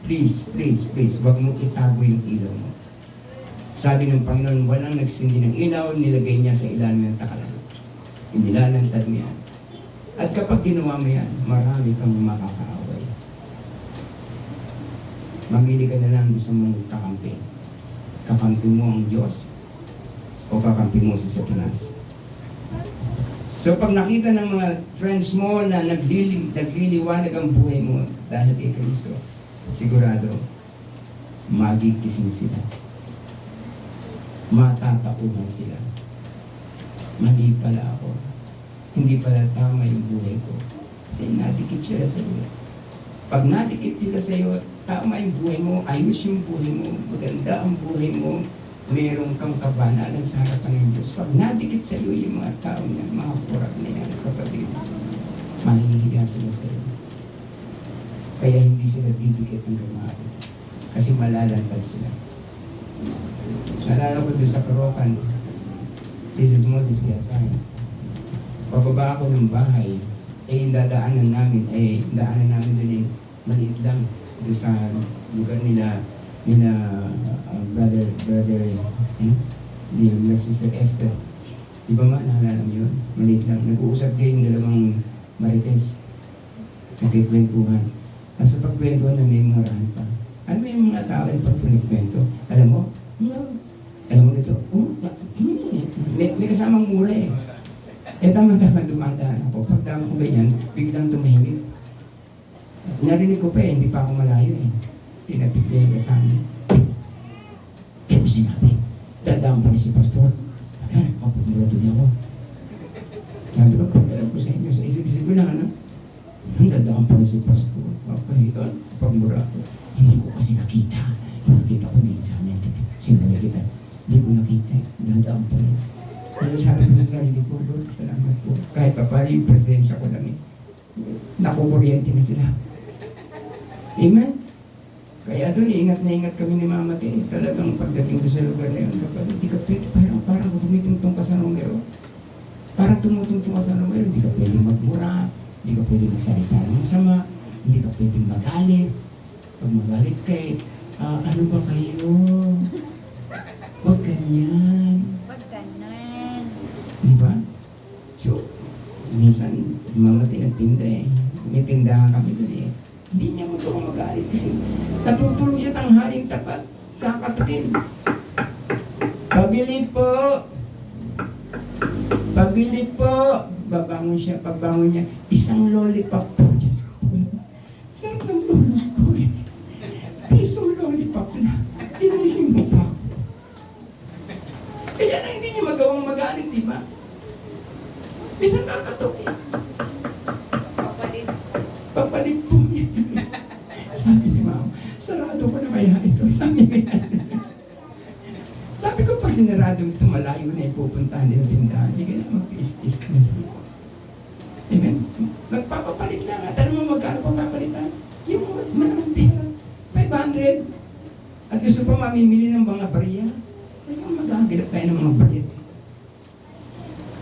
Please, please, please, wag mo itago yung ilaw mo. Sabi ng Panginoon, walang nagsindi ng ilaw, nilagay niya sa ilalim ng takalan. Inilalantad niya. At kapag ginawa mo yan, marami kang makakaaway. Mamili ka na lang gusto mong kakampi. Kakampi mo ang Diyos o kakampi mo si Satanas. So pag nakita ng mga friends mo na nagliliwanag ang buhay mo dahil kay Kristo, sigurado, magigising sila. Matatauhan sila. Mali pala ako. Hindi pala tama yung buhay ko. Kasi nadikit sila sa iyo. Pag nadikit sila sa iyo, tama yung buhay mo, ayos yung buhay mo, maganda ang buhay mo, mayroon kang kabanalan sa harapan ng Diyos. Pag nadikit sa iyo yung mga tao niya, mga kurap na yan, kapatid, mahihiya sila sa iyo. Kaya hindi sila didikit ng gamari. Kasi malalantad sila. Nalala ko doon sa Karokan, This is modesty aside. Pababa ako ng bahay, yung dadaanan namin, daanan namin doon maliit lang. Doon sa lugar nila brother, nila Sister Esther. Di ba ma, naalala mo yun? Maliit lang. Nag-uusap kayo yung dalawang marites. Nagkikwentuhan. At sa pagkwentuhan na may mga rahan pa. Ano yung mga tao yung pagkwentuhan? Alam mo? Alam mo ito? May kasamang mula eh. Tama-tama dumadaan ako. Pagdaan ko ganyan, biglang tumahimik. Narinig ko pa hindi pa ako malayo eh. Tinapit niya yung kasama. Kaya mo sinabi, dadaan pa rin si Pastor. Kapag mula niya ako. Sabi ko, pag-alam ko sa inyo, sa isip-isip ko lang, ano? Dadaan pa rin si Pastor. Kahit pag mura ako, hindi ko kasi nakita. Yung nakita ko din sa amin. Sino kita? Hindi ko nakita. Dadaan pa rin. Kaya sabi ko sa sarili ko, Lord, salamat po. Kahit pa pala yung presensya ko lang eh. Nakukuryente na sila. Amen? Kaya doon, ingat na ingat kami ni Mama Tin. Talagang pagdating ko sa lugar na yun, kapag hindi ka pwede, parang tumutungtong ka sa numero. Parang tumutungtong ka sa numero, hindi ka pwede magmura, hindi ka pwede magsalita ng sama, hindi ka pwede magalit. Pag magalit kay, ano ba kayo? Huwag ganyan. Wag ganan. Diba? So, minsan, Mama Tin nagtinda eh. May tindahan kami doon eh. Hindi niya mo magalit kasi natutulog siya tanghaling tapat, kakatukin. Pabili po! Pabili po! Babangon siya, pagbangon niya, isang lollipop po. Diyos ko, sarap ng tulog ko eh. Pisong lollipop na, ginising mo pa. Kaya na hindi niya magawang magalit, di ba? Bisang kakatukin. Papalit po niya. Sabi ni Ma'am, sarado ko na kaya ito. Sabi niya. Sabi ko, pag sinarado mo ito, malayo na yung pupuntahan nila tindahan. Sige na, mag-tiis-tiis ka na. Amen? Magpapapalit lang. At alam mo, magkano papapalitan? Yung malaking pera. 500. At gusto pa mamimili ng mga bariya. Kasi magkakagilap tayo ng mga bariya.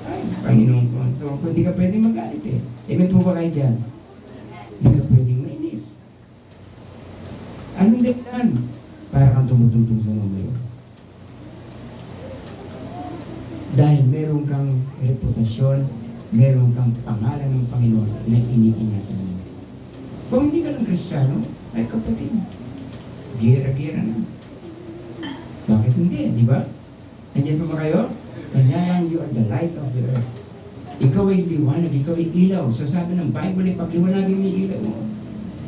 Ay, Panginoon ko. So, kung hindi ka pwede magalit eh. Amen po ba kayo dyan? Hindi ka pwedeng mainis. Anong dahilan? Para kang tumutungtong sa numero. Dahil meron kang reputasyon, meron kang pangalan ng Panginoon na iniingatan mo. Kung hindi ka ng Kristiyano, ay kapatid, gira-gira na. Bakit hindi? Di ba? Nandiyan pa ba kayo? Kanya lang, you are the light of the earth. Ikaw ay liwanag, ikaw ay ilaw. So sabi ng Bible, pagliwanagin mo yung ilaw mo.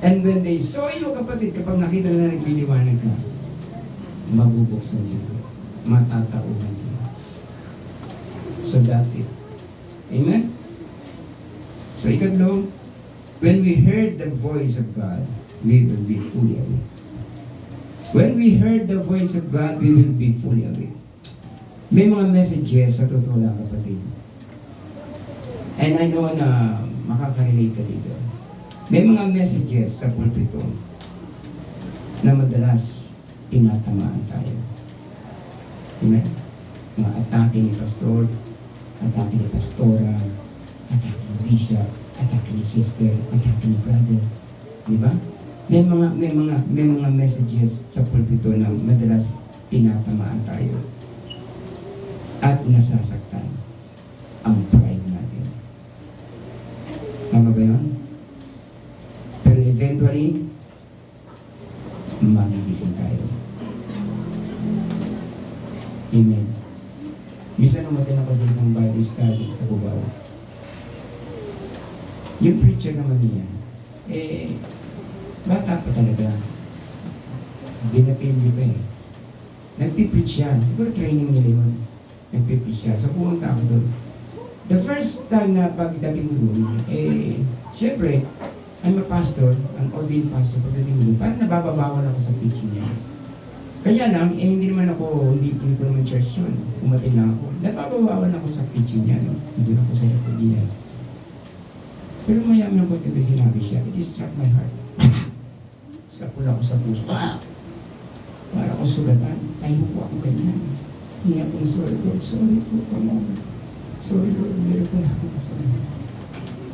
And when they saw you, kapatid, kapag nakita na nagliliwanag ka, mabubuksan sila. Matatauhan sila. So that's it. Amen? So ikatlo, when we heard the voice of God, we will be fully awake. When we heard the voice of God, we will be fully awake. May mga messages sa totoo lang, kapatid. And I know na makaka-relate ka dito. May mga messages sa pulpito na madalas tinatamaan tayo. Amen? Mga atake ni pastor, atake ni pastora, atake ni bishop, atake ni sister, atake ni brother. Di ba? May mga messages sa pulpito na madalas tinatamaan tayo at nasasaktan ang pride natin. Tama ba yun? Pero eventually, magigising tayo. Amen. Minsan umatin ako sa isang Bible study sa Cubao. Yung preacher naman niya, bata pa talaga. Binatil niyo pa eh. Nagpipreach siya. Siguro training nila yun. Nagpipreach siya. So pumunta ako doon. The first time na pagdating ko doon, syempre, I'm a pastor, an ordained pastor, pagdating ko doon, parang nabababawan ako sa preaching niya. Kaya lang, hindi naman ako, hindi ko naman church yun. Umatin lang ako. Nababawawan ako sa preaching niya, no? Hindi ako sa niya. Pero mayaman ko ito sinabi siya, it struck my heart. Sakula ko sa puso. Para ko sugatan, tayo ko ako ganyan. Hiya po, sorry Lord, sorry po, Panginoon. Sorry Lord, meron po na akong kasalanan.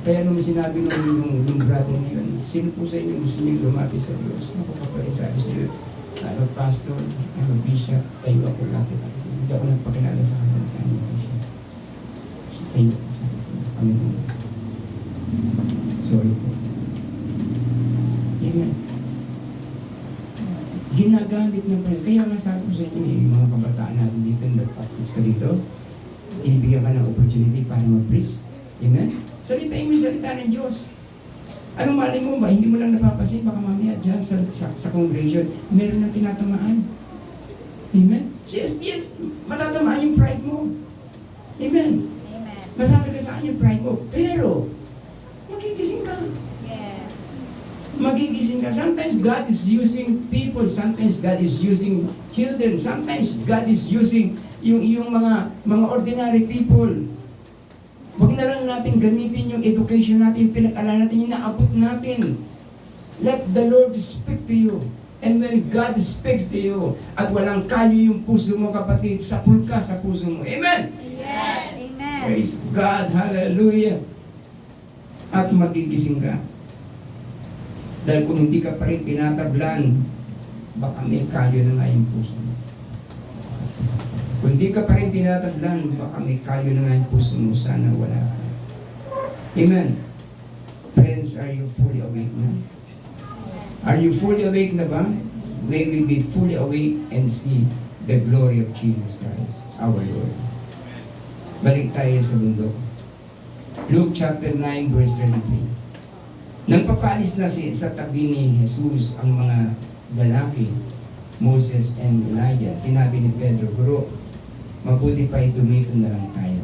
Kaya nung sinabi nung brother na yun, sino po sa inyo gusto niyo lumapit sa Diyos? Ako kapatid, sabi sa iyo, ano, pastor, ano, bishop, tayo ako lapit ako. Hindi ako nagpakilala sa kanila, tayo ako siya. Tayo ako sa Panginoon. Sorry po. Amen. Ginagamit na pa yun. Kaya nga sabi ko sa inyo, yung mga kabataan natin dito, nag-practice ka dito, inibigyan ka ng opportunity para mag-preach. Amen? Salitain mo yung salita ng Diyos. Anong mali mo ba? Hindi mo lang napapasin, baka mamaya dyan sa congregation, meron ng tinatamaan. Amen? Yes, matatamaan yung pride mo. Amen? Amen. Masasagasaan yung pride mo. Pero, magigising ka. Yes. Magigising ka. Sometimes God is using people. Sometimes God is using children. Sometimes God is using yung mga ordinary people. Huwag na lang natin gamitin yung education natin, yung pinag-alaman natin, yung naabot natin. Let the Lord speak to you. And when God speaks to you, at walang kalyo yung puso mo, kapatid, sapul ka sa puso mo. Amen? Yes. Amen. Praise God. Hallelujah. At magigising ka. Dahil kung hindi ka pa rin tinatablan, baka may kalyo na nga yung puso mo. Kung hindi ka pa rin tinatablan, baka may kalyo na nga yung puso mo, sana wala ka. Amen. Friends, are you fully awake na? Are you fully awake na ba? May we be fully awake and see the glory of Jesus Christ, our Lord. Balik tayo sa bundok. Luke chapter 9, verse 33. Nang papalis na sa tabi ni Jesus ang mga lalaki, Moses and Elijah, sinabi ni Pedro, Guro, mabuti pa dumito na lang tayo.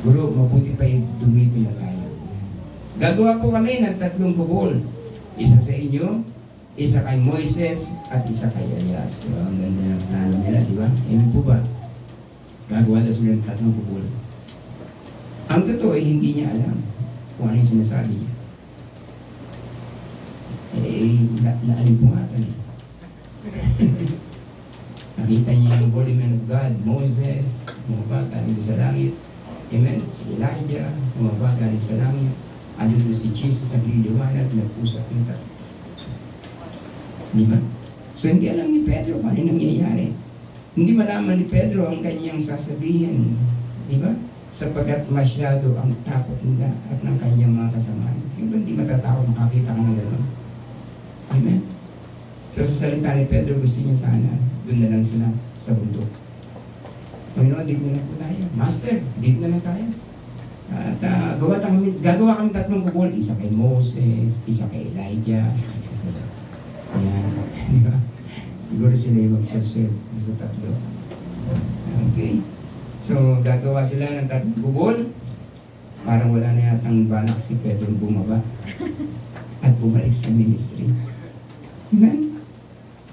Guro, mabuti pa dumito na tayo. Gagawa po kami ng 3 kubol. Isa sa inyo, isa kay Moises, at isa kay Elias. So, ang ganda ng plano nila, di ba? Amen po ba? Gagawa daw sila ng 3 kubol. Ang totoo ay hindi niya alam kung ano yung sinasabi niya. Naalimpungatan eh. Nakita niya yung Holy Man of God, Moses, bumaba galing sa langit. Amen? Si Elijah, bumaba galing sa langit. Ano doon si Jesus sa liliwanag, nag-usap yung tatlo. Di ba? So hindi alam ni Pedro kung ano nangyayari. Hindi malaman ni Pedro ang kanyang sasabihin. Di ba? Sapagkat masyado ang takot nila at ng kanyang mga kasamaan. Sino hindi matatakot makakita ka ng gano'n? Amen? So sa salita ni Pedro, gusto niya sana, doon na lang sila sa bundok. Panginoon, dito na lang po tayo. Master, dito na lang tayo. At gagawa kami 3 kubol. Isa kay Moses, isa kay Elijah. Ayan. Diba? Siguro sila yung mag-serve sa 3. Okay. So, gagawa sila ng 3 kubol. Parang wala na yatang balak si Pedro bumaba at bumalik sa ministry. Amen?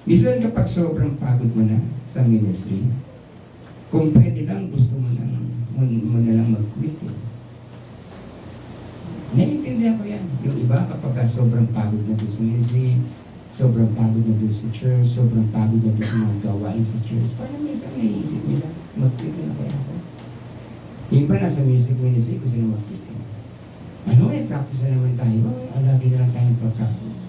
Minsan kapag sobrang pagod mo na sa ministry, kung pwede lang, gusto mo na lang mag-quit. Naiintindihan ko yan. Yung iba kapag sobrang pagod na doon sa ministry, sobrang pagod na doon sa church, sobrang pagod na doon sa mga gawain sa church, parang minsan naiisip nila, mag-quit na kaya ako. Yung iba nasa music ministry, gusto na mag-quit. Ano, practice na naman tayo. Lagi na lang tayo nagpa-practice.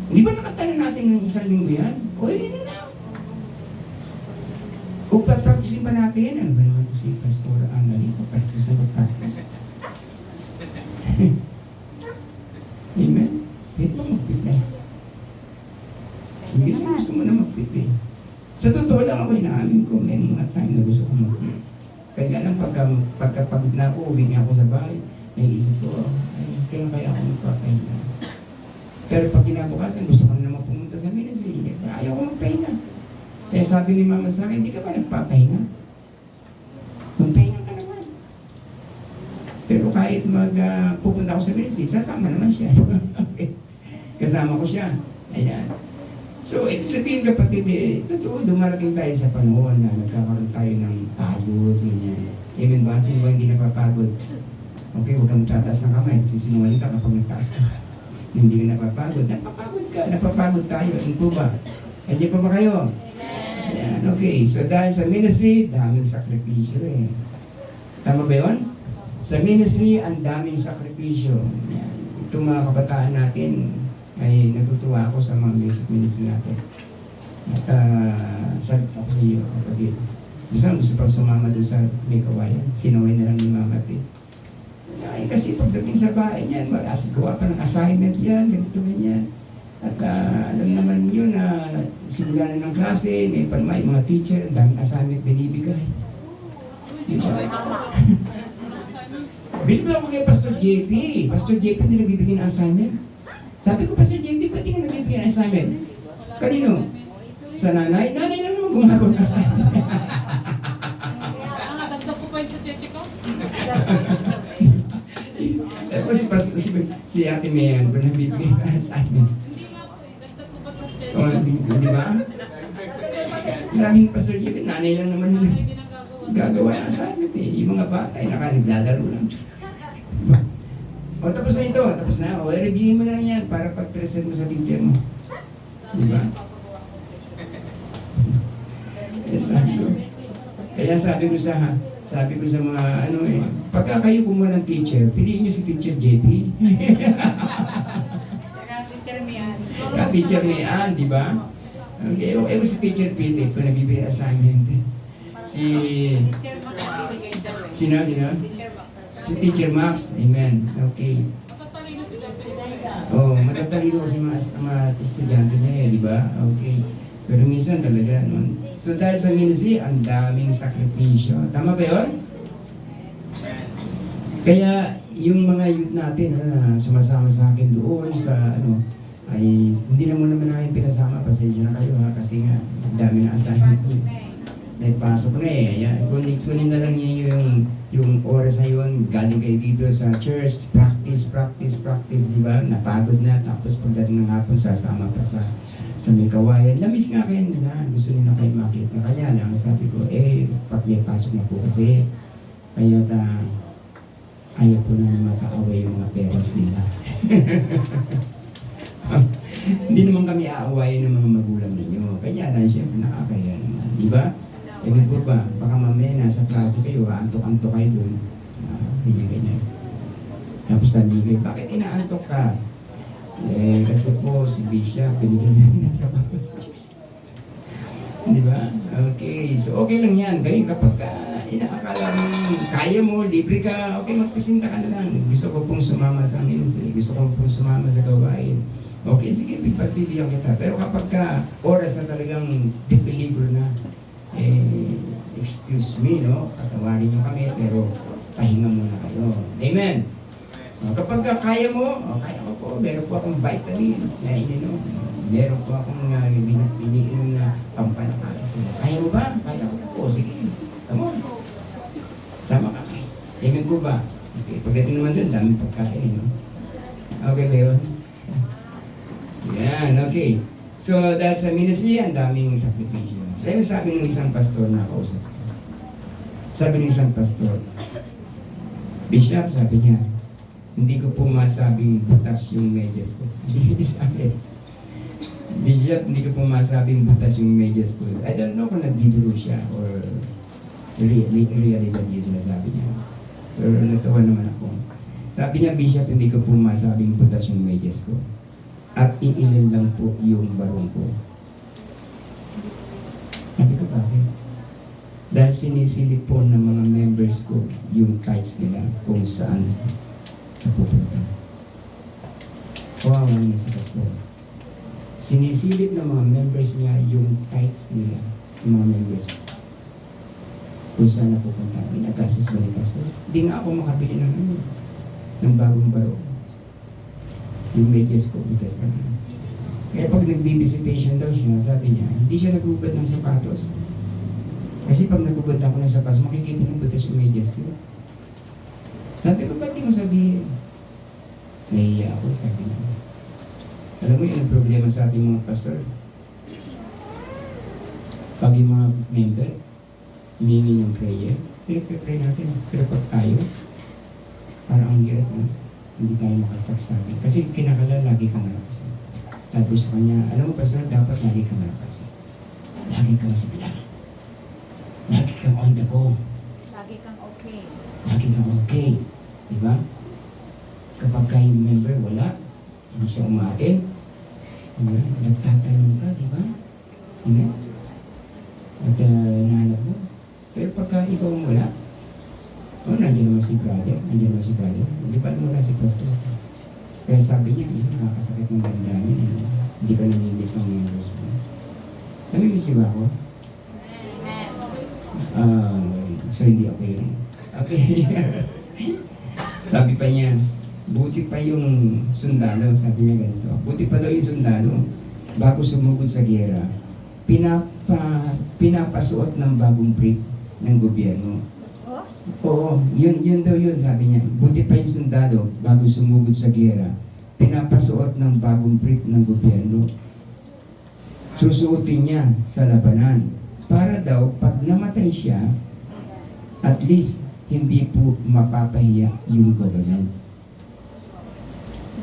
Hindi ba nakatanan natin ng 1 linggo yan? O, hindi na lang. O, pa-practicein pa natin. Ano ba naman ito si Pastor Annalyn? Pa-practice na mag-practice. Amen? Pwede mo mag-quit na. Sige, gusto mo na mag-quit eh. Sa totoo lang ako, inaamin ko, may mga time na gusto ko mag-quit. Kaya lang pagkapagod na ako, uwi ako sa bahay, naiisip ko, ay, kaya ako magpapahinga. Pero pag kinabukasan, gusto ko na naman pumunta sa ministry. Ayaw ko magpahinga. Kaya sabi ni Mama sa akin, hindi ka ba nagpapahinga? Magpahinga ka naman. Pero kahit pupunta ako sa ministry, sasama naman siya. Kasama ko siya. Ayan. So, ibig sabihin kapatid, totoo, dumarating tayo sa panahon na nagkakaroon tayo ng pagod, ganyan. Amen ba? Sino ba hindi napapagod? Okay, huwag kang tataas ng kamay kasi sinungaling ka kapag nagtaas ka. Hindi ka napapagod. Napapagod ka. Napapagod tayo. Ano po ba? Hindi pa ba kayo? Ayan. Okay. So dahil sa ministry, daming sakripisyo eh. Tama ba yun? Sa ministry, ang daming sakripisyo. Yan. Itong mga kabataan natin, ay natutuwa ako sa mga music ministry natin. At sabi ako sa iyo, kapatid, gusto pang sumama doon sa may kawayan. Sinaway na lang ni Mama T. Ay, kasi pagdating sa bahay niyan, gawa pa ng assignment yan, ganito ganyan. At alam naman yun na simula na ng klase, may mga teacher, ang daming assignment binibigay. Diba? Binibigay ako kay Pastor JP. Pastor JP hindi nagbibigay ng assignment. Sabi ko, Pastor JP, ba't di ka nagbibigay ng assignment? Kanino? Sa nanay? Nanay lang naman gumagawa ng assignment. Dagdag ko pa yun sa seche ko. Si Ate Mayan, kung nabibigay ng assignment. Hindi nga po eh. Dagdag ko pa sa seche O, ko. di ba? Sabi ni Pastor JP, nanay lang naman nila. Hindi nagagawa. Gagawa ng assignment eh. Yung mga bata ay naglalaro lang. Diba? O tapos na ito, tapos na. O reviewin mo na lang yan para pag-present mo sa teacher mo. Diba? Kaya sabi ko sa mga ano eh, pagka kayo kumuha ng teacher, piliin nyo si Teacher JP. Teacher Mian, di ba? Okay, ewan si Teacher Pete, kung nabibigay assignment. Sino? Si Teacher Max, amen. Okay. Matatalino si Jackie. Oh, matatalino kasi mga estudyante niya eh, di ba? Okay. Pero minsan talaga, no? So dahil sa ministry, ang daming sakripisyo. Tama ba yun? Kaya yung mga youth natin na sumasama sa akin doon sa ay hindi na muna namin pinasama. Pasensya na kayo ha, kasi nga dami na assignments. May pasok na eh. Ayan. Kunin na lang niyo yung oras na yun, galing kayo dito sa church, practice, di ba? Napagod na, tapos pagdating ng hapon, sasama pa sa may kawayan. Namiss nga kayo nila, gusto nila kayo makita. Kaya lang, sabi ko, may pasok na po kasi. Kaya ayaw po naman makaaway yung mga parents nila. Hindi naman kami aawayin ng mga magulang ninyo. Kaya lang, siyempre nakakaya naman. Di ba? Ibig po ba, baka mamaya nasa klase kayo, antok-antok kayo doon. Ganyan. Tapos sabi kayo, bakit inaantok ka? Kasi po si Bishop, binigyan namin ng trabaho sa Diyos. Di ba? Okay, so okay lang yan. Ganyan kapag inaakala mo, kaya mo, libre ka, okay, magpresenta ka na lang. Gusto ko pong sumama sa ministry, gusto ko pong sumama sa gawain. Okay, sige, pagbibigyan kita. Pero kapag oras na talagang pipeligro na, excuse me, no? Patawarin nyo kami, pero pahinga muna kayo. Amen! Kapag kaya mo, kaya ko po, meron po akong vitamins na ininom. Meron po akong piniinom na pampalakas. Kaya mo ba? Kaya ko po. Sige, come on. Sama kami. Amen po ba? Okay, pagdating naman doon, daming pagkain, no? Okay ba yun? Yan, okay. So, dahil sa ministry, ang daming sakripisyo. Alam mo sabi ng isang pastor na kausap. Sabi ng isang pastor, Bishop, sabi niya, hindi ko po masabing butas yung medyas ko. Hindi niya sabi. Bishop, hindi ko po masabing butas yung medyas ko. I don't know kung nagbibiro siya or really ba yung sinasabi niya. Pero natawa naman ako. Sabi niya, Bishop, hindi ko po masabing butas yung medyas ko. At iilan lang po yung barong ko. Sabi ko, bakit? Dahil sinisilip po ng mga members ko yung tithes nila kung saan napupunta. Kawawa naman si Pastor. Sinisilip ng mga members niya yung tithes nila, yung mga members. Kung saan napupunta. Nagkasus ba ni Pastor? Hindi nga ako makabili ng bagong baro. Yung medyas ko, butas na. Kaya pag nag-visitation daw siya, sabi niya, hindi siya nagubad ng sapatos. Kasi pag nagubad ako ng sapatos, makikita ng butas yung medyas ko. Sabi ko, ba't di mo sabihin? Nahiya ako, sabi niya. Alam mo yun ang problema sa ating mga pastor? Pag yung mga member, humingi ng prayer, pinag-pray natin. Pero pag tayo, parang ang hirap na. Hindi tayo makapagsabi. Kasi kinakala lagi kang malakas. Sabi sa kanya, alam mo pastor, dapat lagi kang malakas. Lagi kang masigla. kang on the go. Lagi kang okay. Lagi kang okay. Di ba? Kapag kayo member, wala. Hindi siya umatin. Diba? Nagtatanong ka, di ba? Diba? At nahanap mo. Pero pagka ikaw wala, nandiyan naman si brother. Hindi pa wala si pastor. Kaya sabi niya, minsan nakakasakit ng damdamin. Hindi ka nanimiss ang members mo. Namimiss niyo ba ako? Amen. So hindi okay yun. Okay. Sabi pa niya, buti pa yung sundalo, sabi niya ganito. Buti pa daw yung sundalo, bago sumugod sa giyera, pinapasuot ng bagong brief ng gobyerno. Oh? Oo, yun daw yun, sabi niya. Buti pa yung sundalo, bago sumugod sa giyera, pinapasuot ng bagong brief ng gobyerno. Susuotin niya sa labanan. Para daw, pag namatay siya, at least, hindi po mapapahiya yung government.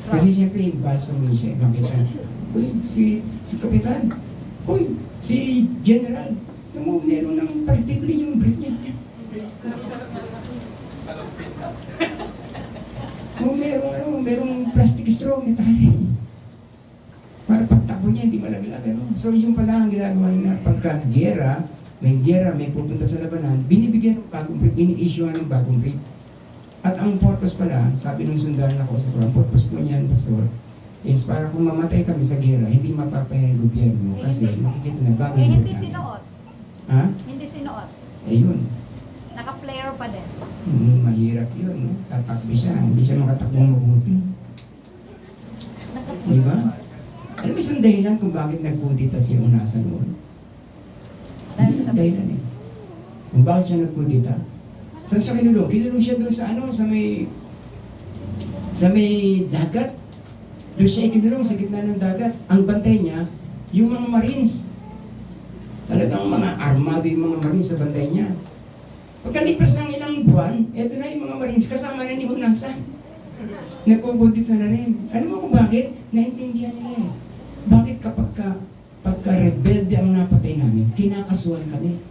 Kasi siyempre, yung balsam niya siya, makita, uy, si Kapitan, uy, si General, meron ng particular yung brief niya. Merong plastic straw, metallic. Para pagtakbo niya, hindi malaglag. So yung pala ang ginagawa nila, pagka may pupunta sa labanan, binibigyan ng bagong brief, ini-issuean ng bagong brief. At ang purpose pala, sabi ng sundalo na ko sa ang purpose po niyan, Pastor, is para kung mamatay kami sa gera, hindi mapapahiya yung gobyerno kasi makikita na bagong brief. Hindi sinuot. Ha? Hindi sinuot. Ayun. Naka-flare pa din. Mahirap yun. No? Tatakbo siya. Hindi siya makatakbong mabuti. Di ba? Alam mo isang dahilan kung bakit nagkudita si Unasan noon? Dahil sa Dahilan eh. Kung bakit siya nagkudita? Saan siya kinulong? Kinulong siya doon sa may dagat. Doon siya ikinulong sa gitna ng dagat. Ang bantay niya, yung mga Marines. Talagang mga armado yung mga Marines sa bantay niya. Pagkalipas ng ilang buwan, eto na yung mga Marines kasama na ni Unasan. Nagkukudit na rin. Alam mo kung bakit? Naintindihan nila eh. Bakit pagka rebelde ang napatay namin, kinakasuhan kami?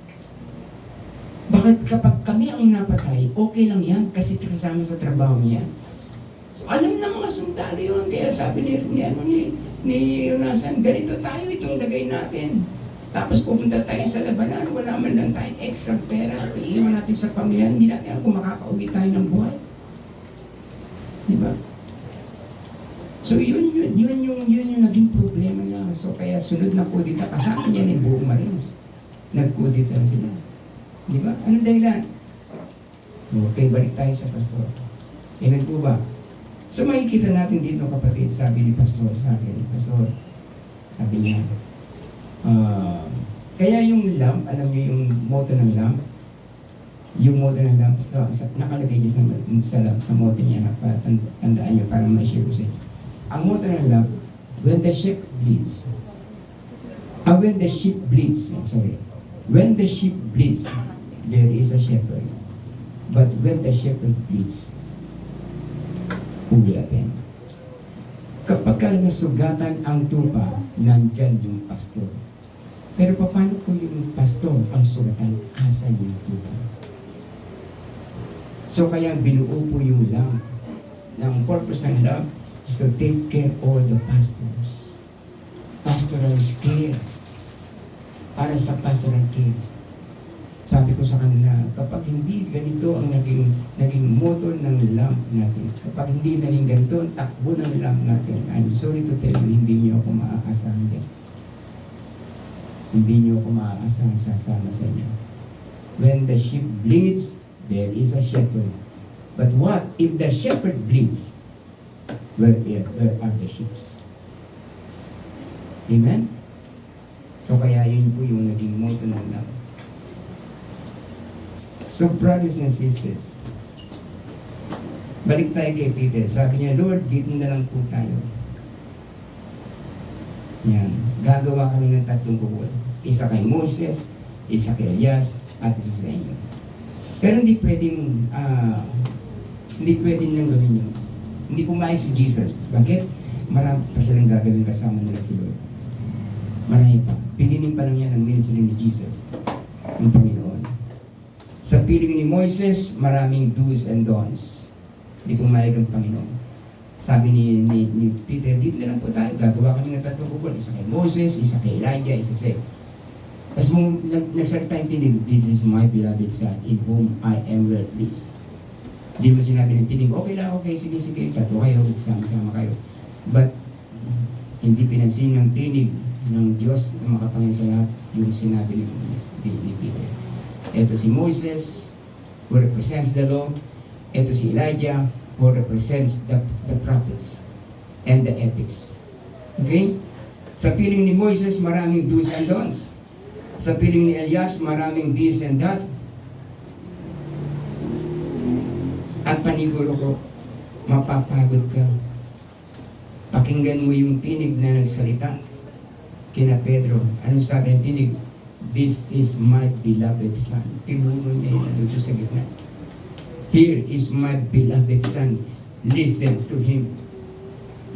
Bakit kapag kami ang napatay, okay lang yan kasi kasama sa trabaho niya? So, alam ng mga sundalo yun. Kaya sabi ni Unasan, ganito tayo, itong lagay natin. Tapos pupunta tayo sa labanan, wala man lang tayong extra pera. Iiwan natin sa pamilya, hindi natin alam kung makakauwi tayo ng buhay. Di ba? So yun yung naging problema niya. So kaya sunod na kudita, kasama niya ni buong Marines. Nagkudita na sila. Di ba? Anong dahilan? Okay, balik tayo sa pastor. Amen po ba? So makikita natin dito kapatid, sabi ni pastor sa akin, pastor, sabi niya, kaya yung lamp, alam niyo yung motto ng lamp, nakalagay niya sa motto niya, tandaan niyo para ma-share ko sa inyo. Ang motto ng lamp, when the sheep bleeds, when the sheep bleeds, there is a shepherd. But when the shepherd bleeds, who will attend? Kapag nasugatan ang tupa, nandyan yung pastor. Pero paano po yung pastor ang sugatan? Asan yung tupa? So kaya binuo po yung lamp. Ang purpose ng lamp is to take care all the pastors. Pastoral care. Para sa pastoral care. Sabi ko sa kanila, kapag hindi ganito ang naging motor ng lamp natin, kapag hindi naging ganito ang takbo ng lamp natin, I'm sorry to tell you, hindi niyo ako maaasahan din. Hindi niyo ako maaasahan sasama sa inyo. When the sheep bleeds, there is a shepherd. But what if the shepherd bleeds? Where are the sheep? Amen? So kaya yun po yung naging motto ng lamp. So brothers and sisters, balik tayo kay Peter. Sabi niya, Lord, dito na lang po tayo. Yan. Gagawa kami ng 3 bukol. Isa kay Moses, isa kay Elias, at isa sa inyo. Pero hindi pwedeng lang gawin yun. Hindi pumayag si Jesus. Bakit? Marami pa silang gagawin kasama nila si Lord. Marami pa. Pininin pa lang yan ang ministry ni Jesus, ang Panginoon. Sa piling ni Moises, maraming do's and don'ts. Hindi pumayag ang Panginoon. Sabi ni Peter, dito na lang po tayo, gagawa kami ng tatlong bukol. Isa kay Moses, isa kay Elijah, isa sa'yo. Tapos nagsalita yung tinig, this is my beloved son, in whom I am well pleased. Hindi mo sinabi ng tinig, okay lang, okay, sige, tatlo kayo, sama kayo. But, hindi pinansin ng tinig ng Diyos na makapangyarihan sa lahat yung sinabi ni Peter. Ito si Moses, who represents the law. Ito si Elijah, who represents the prophets and the ethics. Okay? Sa piling ni Moses, maraming do's and don'ts. Sa piling ni Elias, maraming this and that. At paniguro ko, mapapagod ka. Pakinggan mo yung tinig na nagsalita kina Pedro. Anong sabi ng tinig? This is my beloved son. Tinuro niya yun doon sa gitna. Here is my beloved son. Listen to him.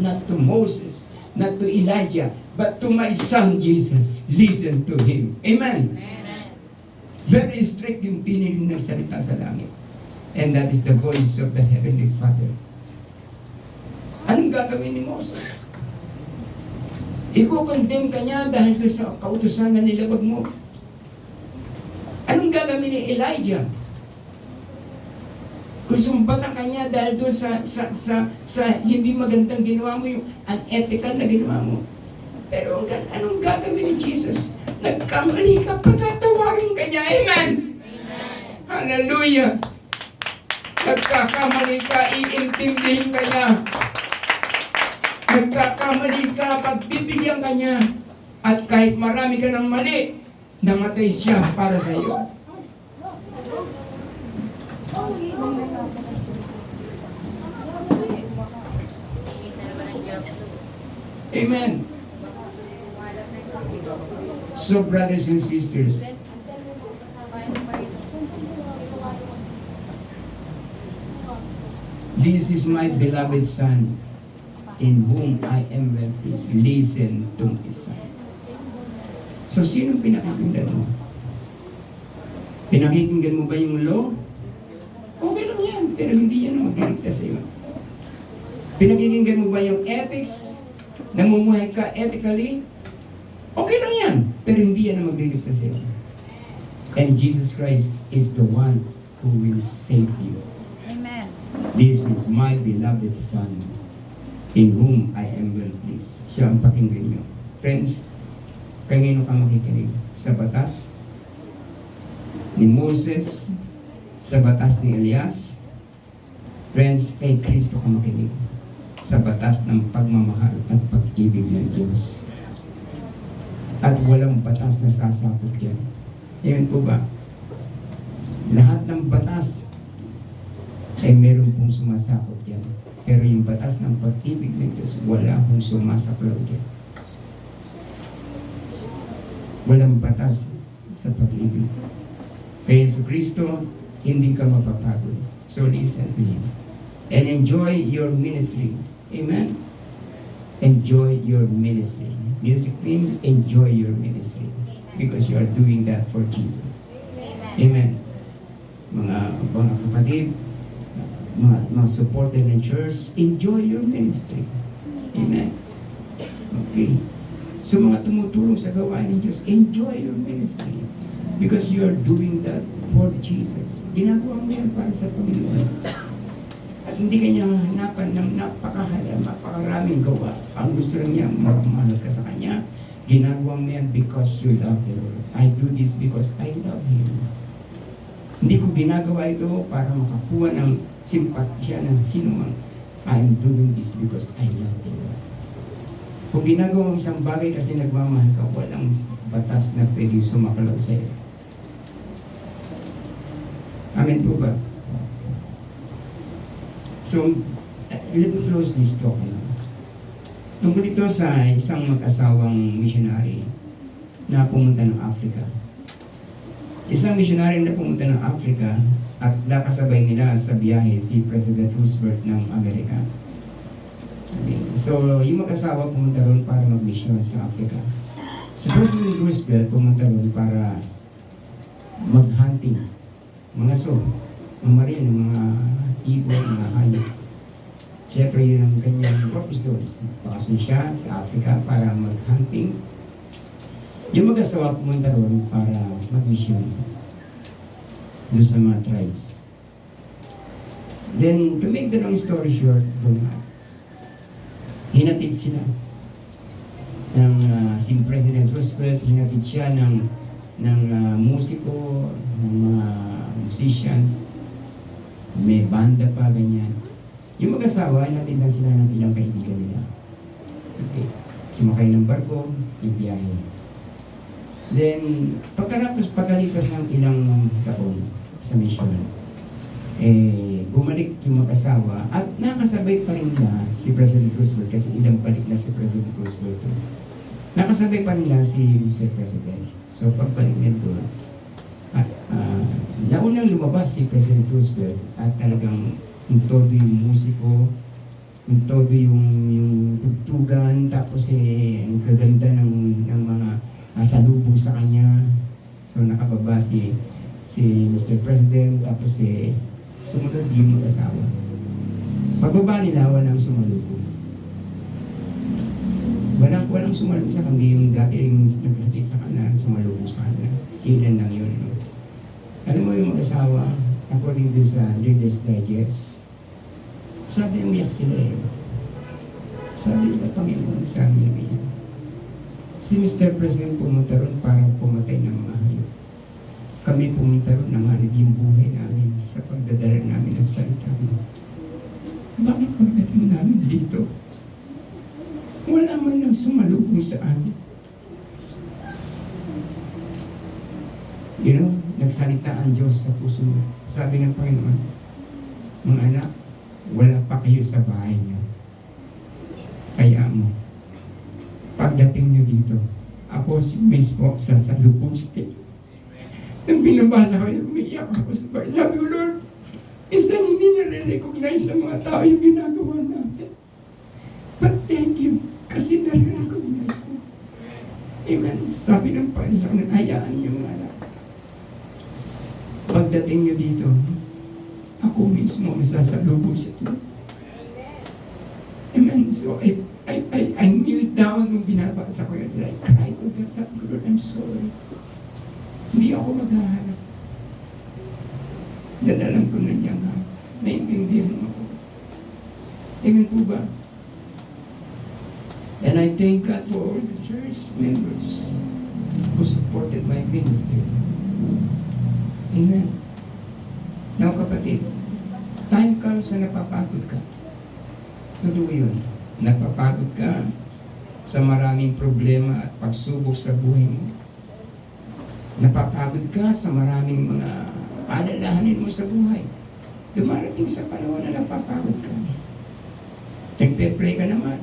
Not to Moses, not to Elijah, but to my son Jesus. Listen to him. Amen. Very strict yung tinig ng salita sa langit. And that is the voice of the Heavenly Father. Anong gagawin ni Moses? Iko-condemn ka niya dahil sa kautusan na nilabag mo. Anong gagawin ni Elijah? Kusumbatan ka niya dahil doon sa hindi magandang ginawa mo, yung unethical na ginawa mo. Pero anong gagawin ni Jesus? Nagkamali ka, patatawarin ka niya. Amen! Hallelujah! Nagkakamali ka, iintindihin ka niya. Nagkakamali ka, pagbibigyan ka niya. At kahit marami ka ng mali, namatay siya para sa iyo. Amen. So, brothers and sisters, this is my beloved son, in whom I am well pleased. Listen to my son. So, sino pinakikinggan mo? Pinakikinggan mo ba yung law? Okay lang yan, pero hindi yan ang magliligtas sa iyo. Pinakikinggan mo ba yung ethics? Namumuhay ka ethically? Okay lang yan, pero hindi yan ang magliligtas sa iyo. And Jesus Christ is the one who will save you. Amen. This is my beloved son, in whom I am well pleased. Siya ang pakinggan nyo. Friends, kanino ka makikinig? Sa batas ni Moses, sa batas ni Elias? Friends, kay Kristo ka makinig. Sa batas ng pagmamahal at pag-ibig ng Diyos. At walang batas na sasakop dyan. Amen po ba? Lahat ng batas ay meron pong sumasakop dyan. Pero yung batas ng pag-ibig ng Diyos, wala pong sumasaklaw dyan. Walang batas sa pag-ibig. Kaya sa Kristo, hindi ka mapapagod. So listen to Him. And enjoy your ministry. Amen? Enjoy your ministry. Music team, enjoy your ministry. Because you are doing that for Jesus. Amen. Mga kapatid, mga supporter ng church, enjoy your ministry. Amen. Okay. So mga tumutulong sa gawain ng Diyos, enjoy your ministry. Because you are doing that for Jesus. Ginagawa mo yan para sa Panginoon. At hindi kanya hanapan ng napakaraming gawa. Ang gusto lang niya, magmahal ka sa Kanya. Ginagawa mo yan because you love the Lord. I do this because I love Him. Hindi ko ginagawa ito para makakuha ng simpatya ng sino man. I'm doing this because I love the Lord. Kung ginagawa mo isang bagay kasi nagmamahal ka, walang batas na pwede sumakalaw sa iyo. Amen po ba? So, let me close this talk. Tungkol ito sa isang mag-asawang missionary na pumunta ng Africa. Isang missionary na pumunta ng Africa at nakasabay nila sa biyahe si President Roosevelt ng Amerika. Okay. So, yung mag-asawa pumunta roon para mag-mission sa Africa. Si President Roosevelt pumunta roon para mag-hunting mga mamaril, mga ibon, mga hayop. Siyempre, yun ang kanyang purpose doon. Pakasyon siya sa Africa para mag-hunting. Yung mag-asawa pumunta roon para mag-mission doon sa mga tribes. Then, to make the long story short, doon hinatid sila ng si President Roosevelt, hinatid siya ng musiko, ng mga musicians, may banda pa, ganyan. Yung mag-asawa, hinatidan sila ng ilang kaibigan nila. Okay. Sumakay ng barko, yung biyahe. Then, pagkalipas ng ilang taon sa mission, bumalik yung mag-asawa at nakasabay pa rin na si President Roosevelt kasi ilang balik na si President Roosevelt. Nakasabay pa rin na si Mr. President. So pagbalik niya doon, at naunang lumabas si President Roosevelt at talagang todo yung musiko, todo yung tugtugan, tapos ang kaganda ng mga salubong sa kanya. So nakababa si Mr. President, tapos sumunod yung mag-asawa. Pagbaba nila, walang sumalubong. Walang sumalubong sa kanila, yung dati yung naghatid sa kanila, sumalubong sa kanila. Kailan lang yun. No? Alam mo yung mag-asawa, according to sa Reader's Digest, sabi umiyak sila Sabi nila, Panginoon, sabi niya, si Mr. President pumunta ron para pumatay ng mga hayop. Kami pumunta ron ng yung buhay namin sa pagdadala namin at salita mo. Bakit pagdating namin dito, wala man lang sumalubong sa amin? You know, nagsalita ang Diyos sa puso mo. Sabi ng Panginoon, mga anak, wala pa kayo sa bahay niyo. Kaya mo, pagdating niyo dito, ako mismo sasalubong sa inyo. Nang binabasa ko yung umiiyak ako sa bahay, sabi ko, Lord, minsan hindi nare-recognize ng mga tao yung ginagawa natin. But thank you, kasi nare-recognize ko. Amen. Sabi ng Panginoon, hayaan niyo mga anak. Pagdating niyo dito, ako mismo ang sasalubong sa inyo. Amen. So, I kneel down nung binabasa ko yun. I cried to God, sabi ko, Lord, I'm sorry. Hindi ako maghahanap. Dadalang ko na niya nga. Naintindihan mo ako. Amen po ba? And I thank God for all the church members who supported my ministry. Amen. Now kapatid, time comes na napapagod ka. Totoo yun. Napapagod ka sa maraming problema at pagsubok sa buhay mo. Napapagod ka sa maraming mga alalahanin mo sa buhay. Dumarating sa panahon na napapagod ka. Nagpe-pray ka naman.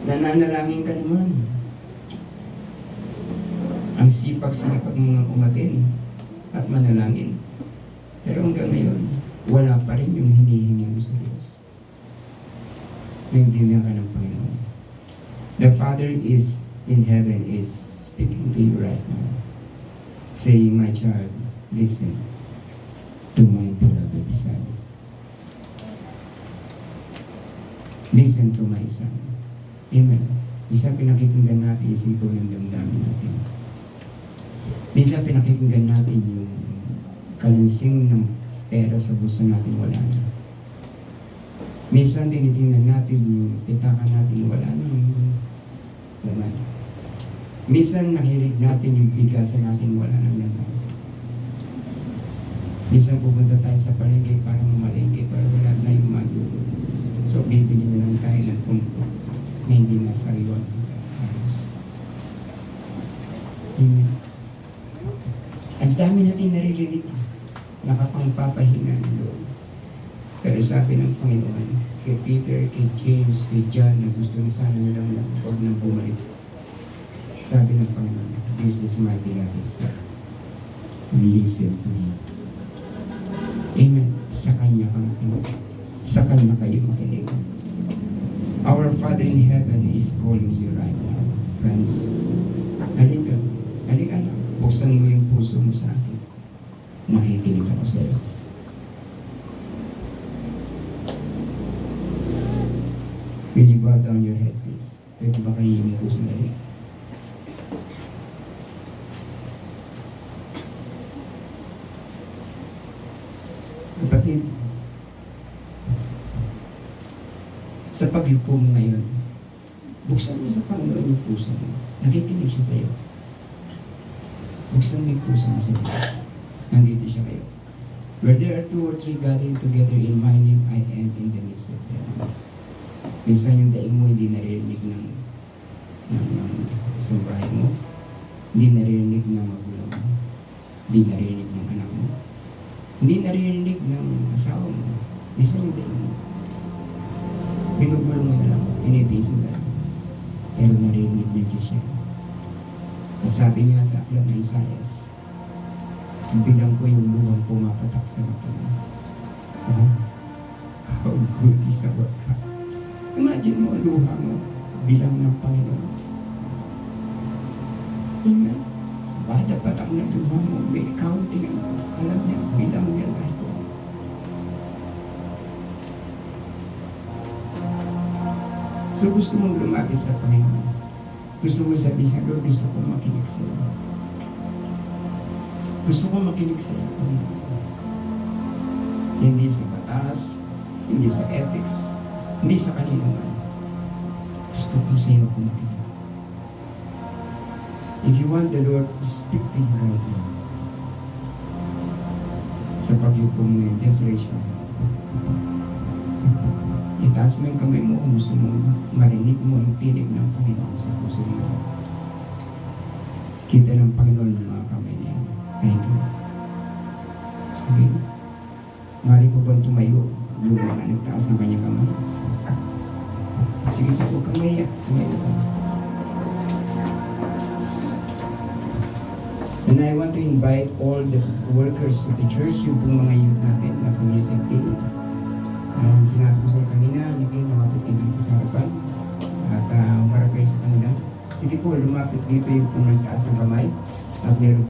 Nananalangin ka naman. Ang sipag-sipag mo nga umatin at manalangin. Pero hanggang ngayon, wala pa rin yung hinihingi mo sa Diyos. Naintindihan ka ng Panginoon. The Father is in heaven is speaking to you right now, saying, my child, listen to my beloved Son. Listen to my Son. Amen. Minsan pinakikinggan natin yung sito ng damdamin natin. Minsan pinakikinggan natin yung kalansing ng pera sa bulsa natin, wala na. Minsan tinitingnan natin yung pitakan natin, wala nang laman. Minsan nakilig natin yung bigasan natin, wala nang laman. Minsan pupunta tayo sa palengke para mamalengke, pero wala na yung madulo. So bibili na lang tayo ng tumpok na hindi nasariwa sa halos. Amen. Ang dami natin naririnig, nakapangpapahinga ng Lord. Pero sabi ng Panginoon, kay Peter, kay James, kay John, na gusto na sana nilang huwag nang bumalik. Sabi ng Panginoon, this is my beloved Son. Listen to Him. Amen. Sa Kanya ka makinig. Sa Kanya kayo makinig. Our Father in heaven is calling you right now. Friends, halika. Halika Buksan mo yung puso mo sa akin. Nakikinig ako sa iyo. Will you bow down your head, please? Pwede ba kayo yung puso dali? Kapatid, sa pagyupo mo ngayon, buksan mo sa Panginoon yung puso mo. Nakikinig siya sa iyo. Buksan mo yung puso mo sa Diyos. Nandito siya kayo. Where there are 2 or 3 gathering together in my name, I am in the midst of them. Minsan yung daing mo hindi naririnig ng isang bahay mo. Hindi naririnig ng magulang mo. Hindi naririnig ng anak mo. Hindi naririnig ng asawa mo. Minsan yung daing mo. Binubulong mo na lang. Tinitiis mo na lang. Pero naririnig ng Diyos yan. At sabi niya sa aklat ng Isaias, bilang ko yung luhang pumapatak sa mata mo. Oh, how good is our God. Imagine mo ang luha mo bilang ng Panginoon. Amen. Bada patak ng luha mo, may counting ang Diyos. Alam niya, bilang niya lahat ko. So gusto mong lumapit sa Panginoon. Gusto mo sabihin sa Lord, gusto kong makinig sa iyo. Gusto kong makinig sa iyo. Hindi sa batas, hindi sa ethics, hindi sa kanino man. Gusto kong sa iyo kong makinig. If you want the Lord to speak to you right now, sa pagyupo mo yun, just raise your hand. Itaas mo yung kamay mo kung gusto mo marinig mo ang tinig ng Panginoon sa puso mo. Kita ng Panginoon ng mga kamay niya. Thank you. Okay? Mari ko bang tumayo? Lumang na nagtaas ng kanyang kamay. Sige po, huwag kang maiyak. Tumayo ka. And I want to invite all the workers of the church, yung pong mga youth natin, nasa music team. Sinabi ko sa'yo kanina, hindi kayo lumapit kayo dito sa harapan. At umarap kayo sa kanila. Sige po, lumapit dito yung pong nagtaas ng kamay. At meron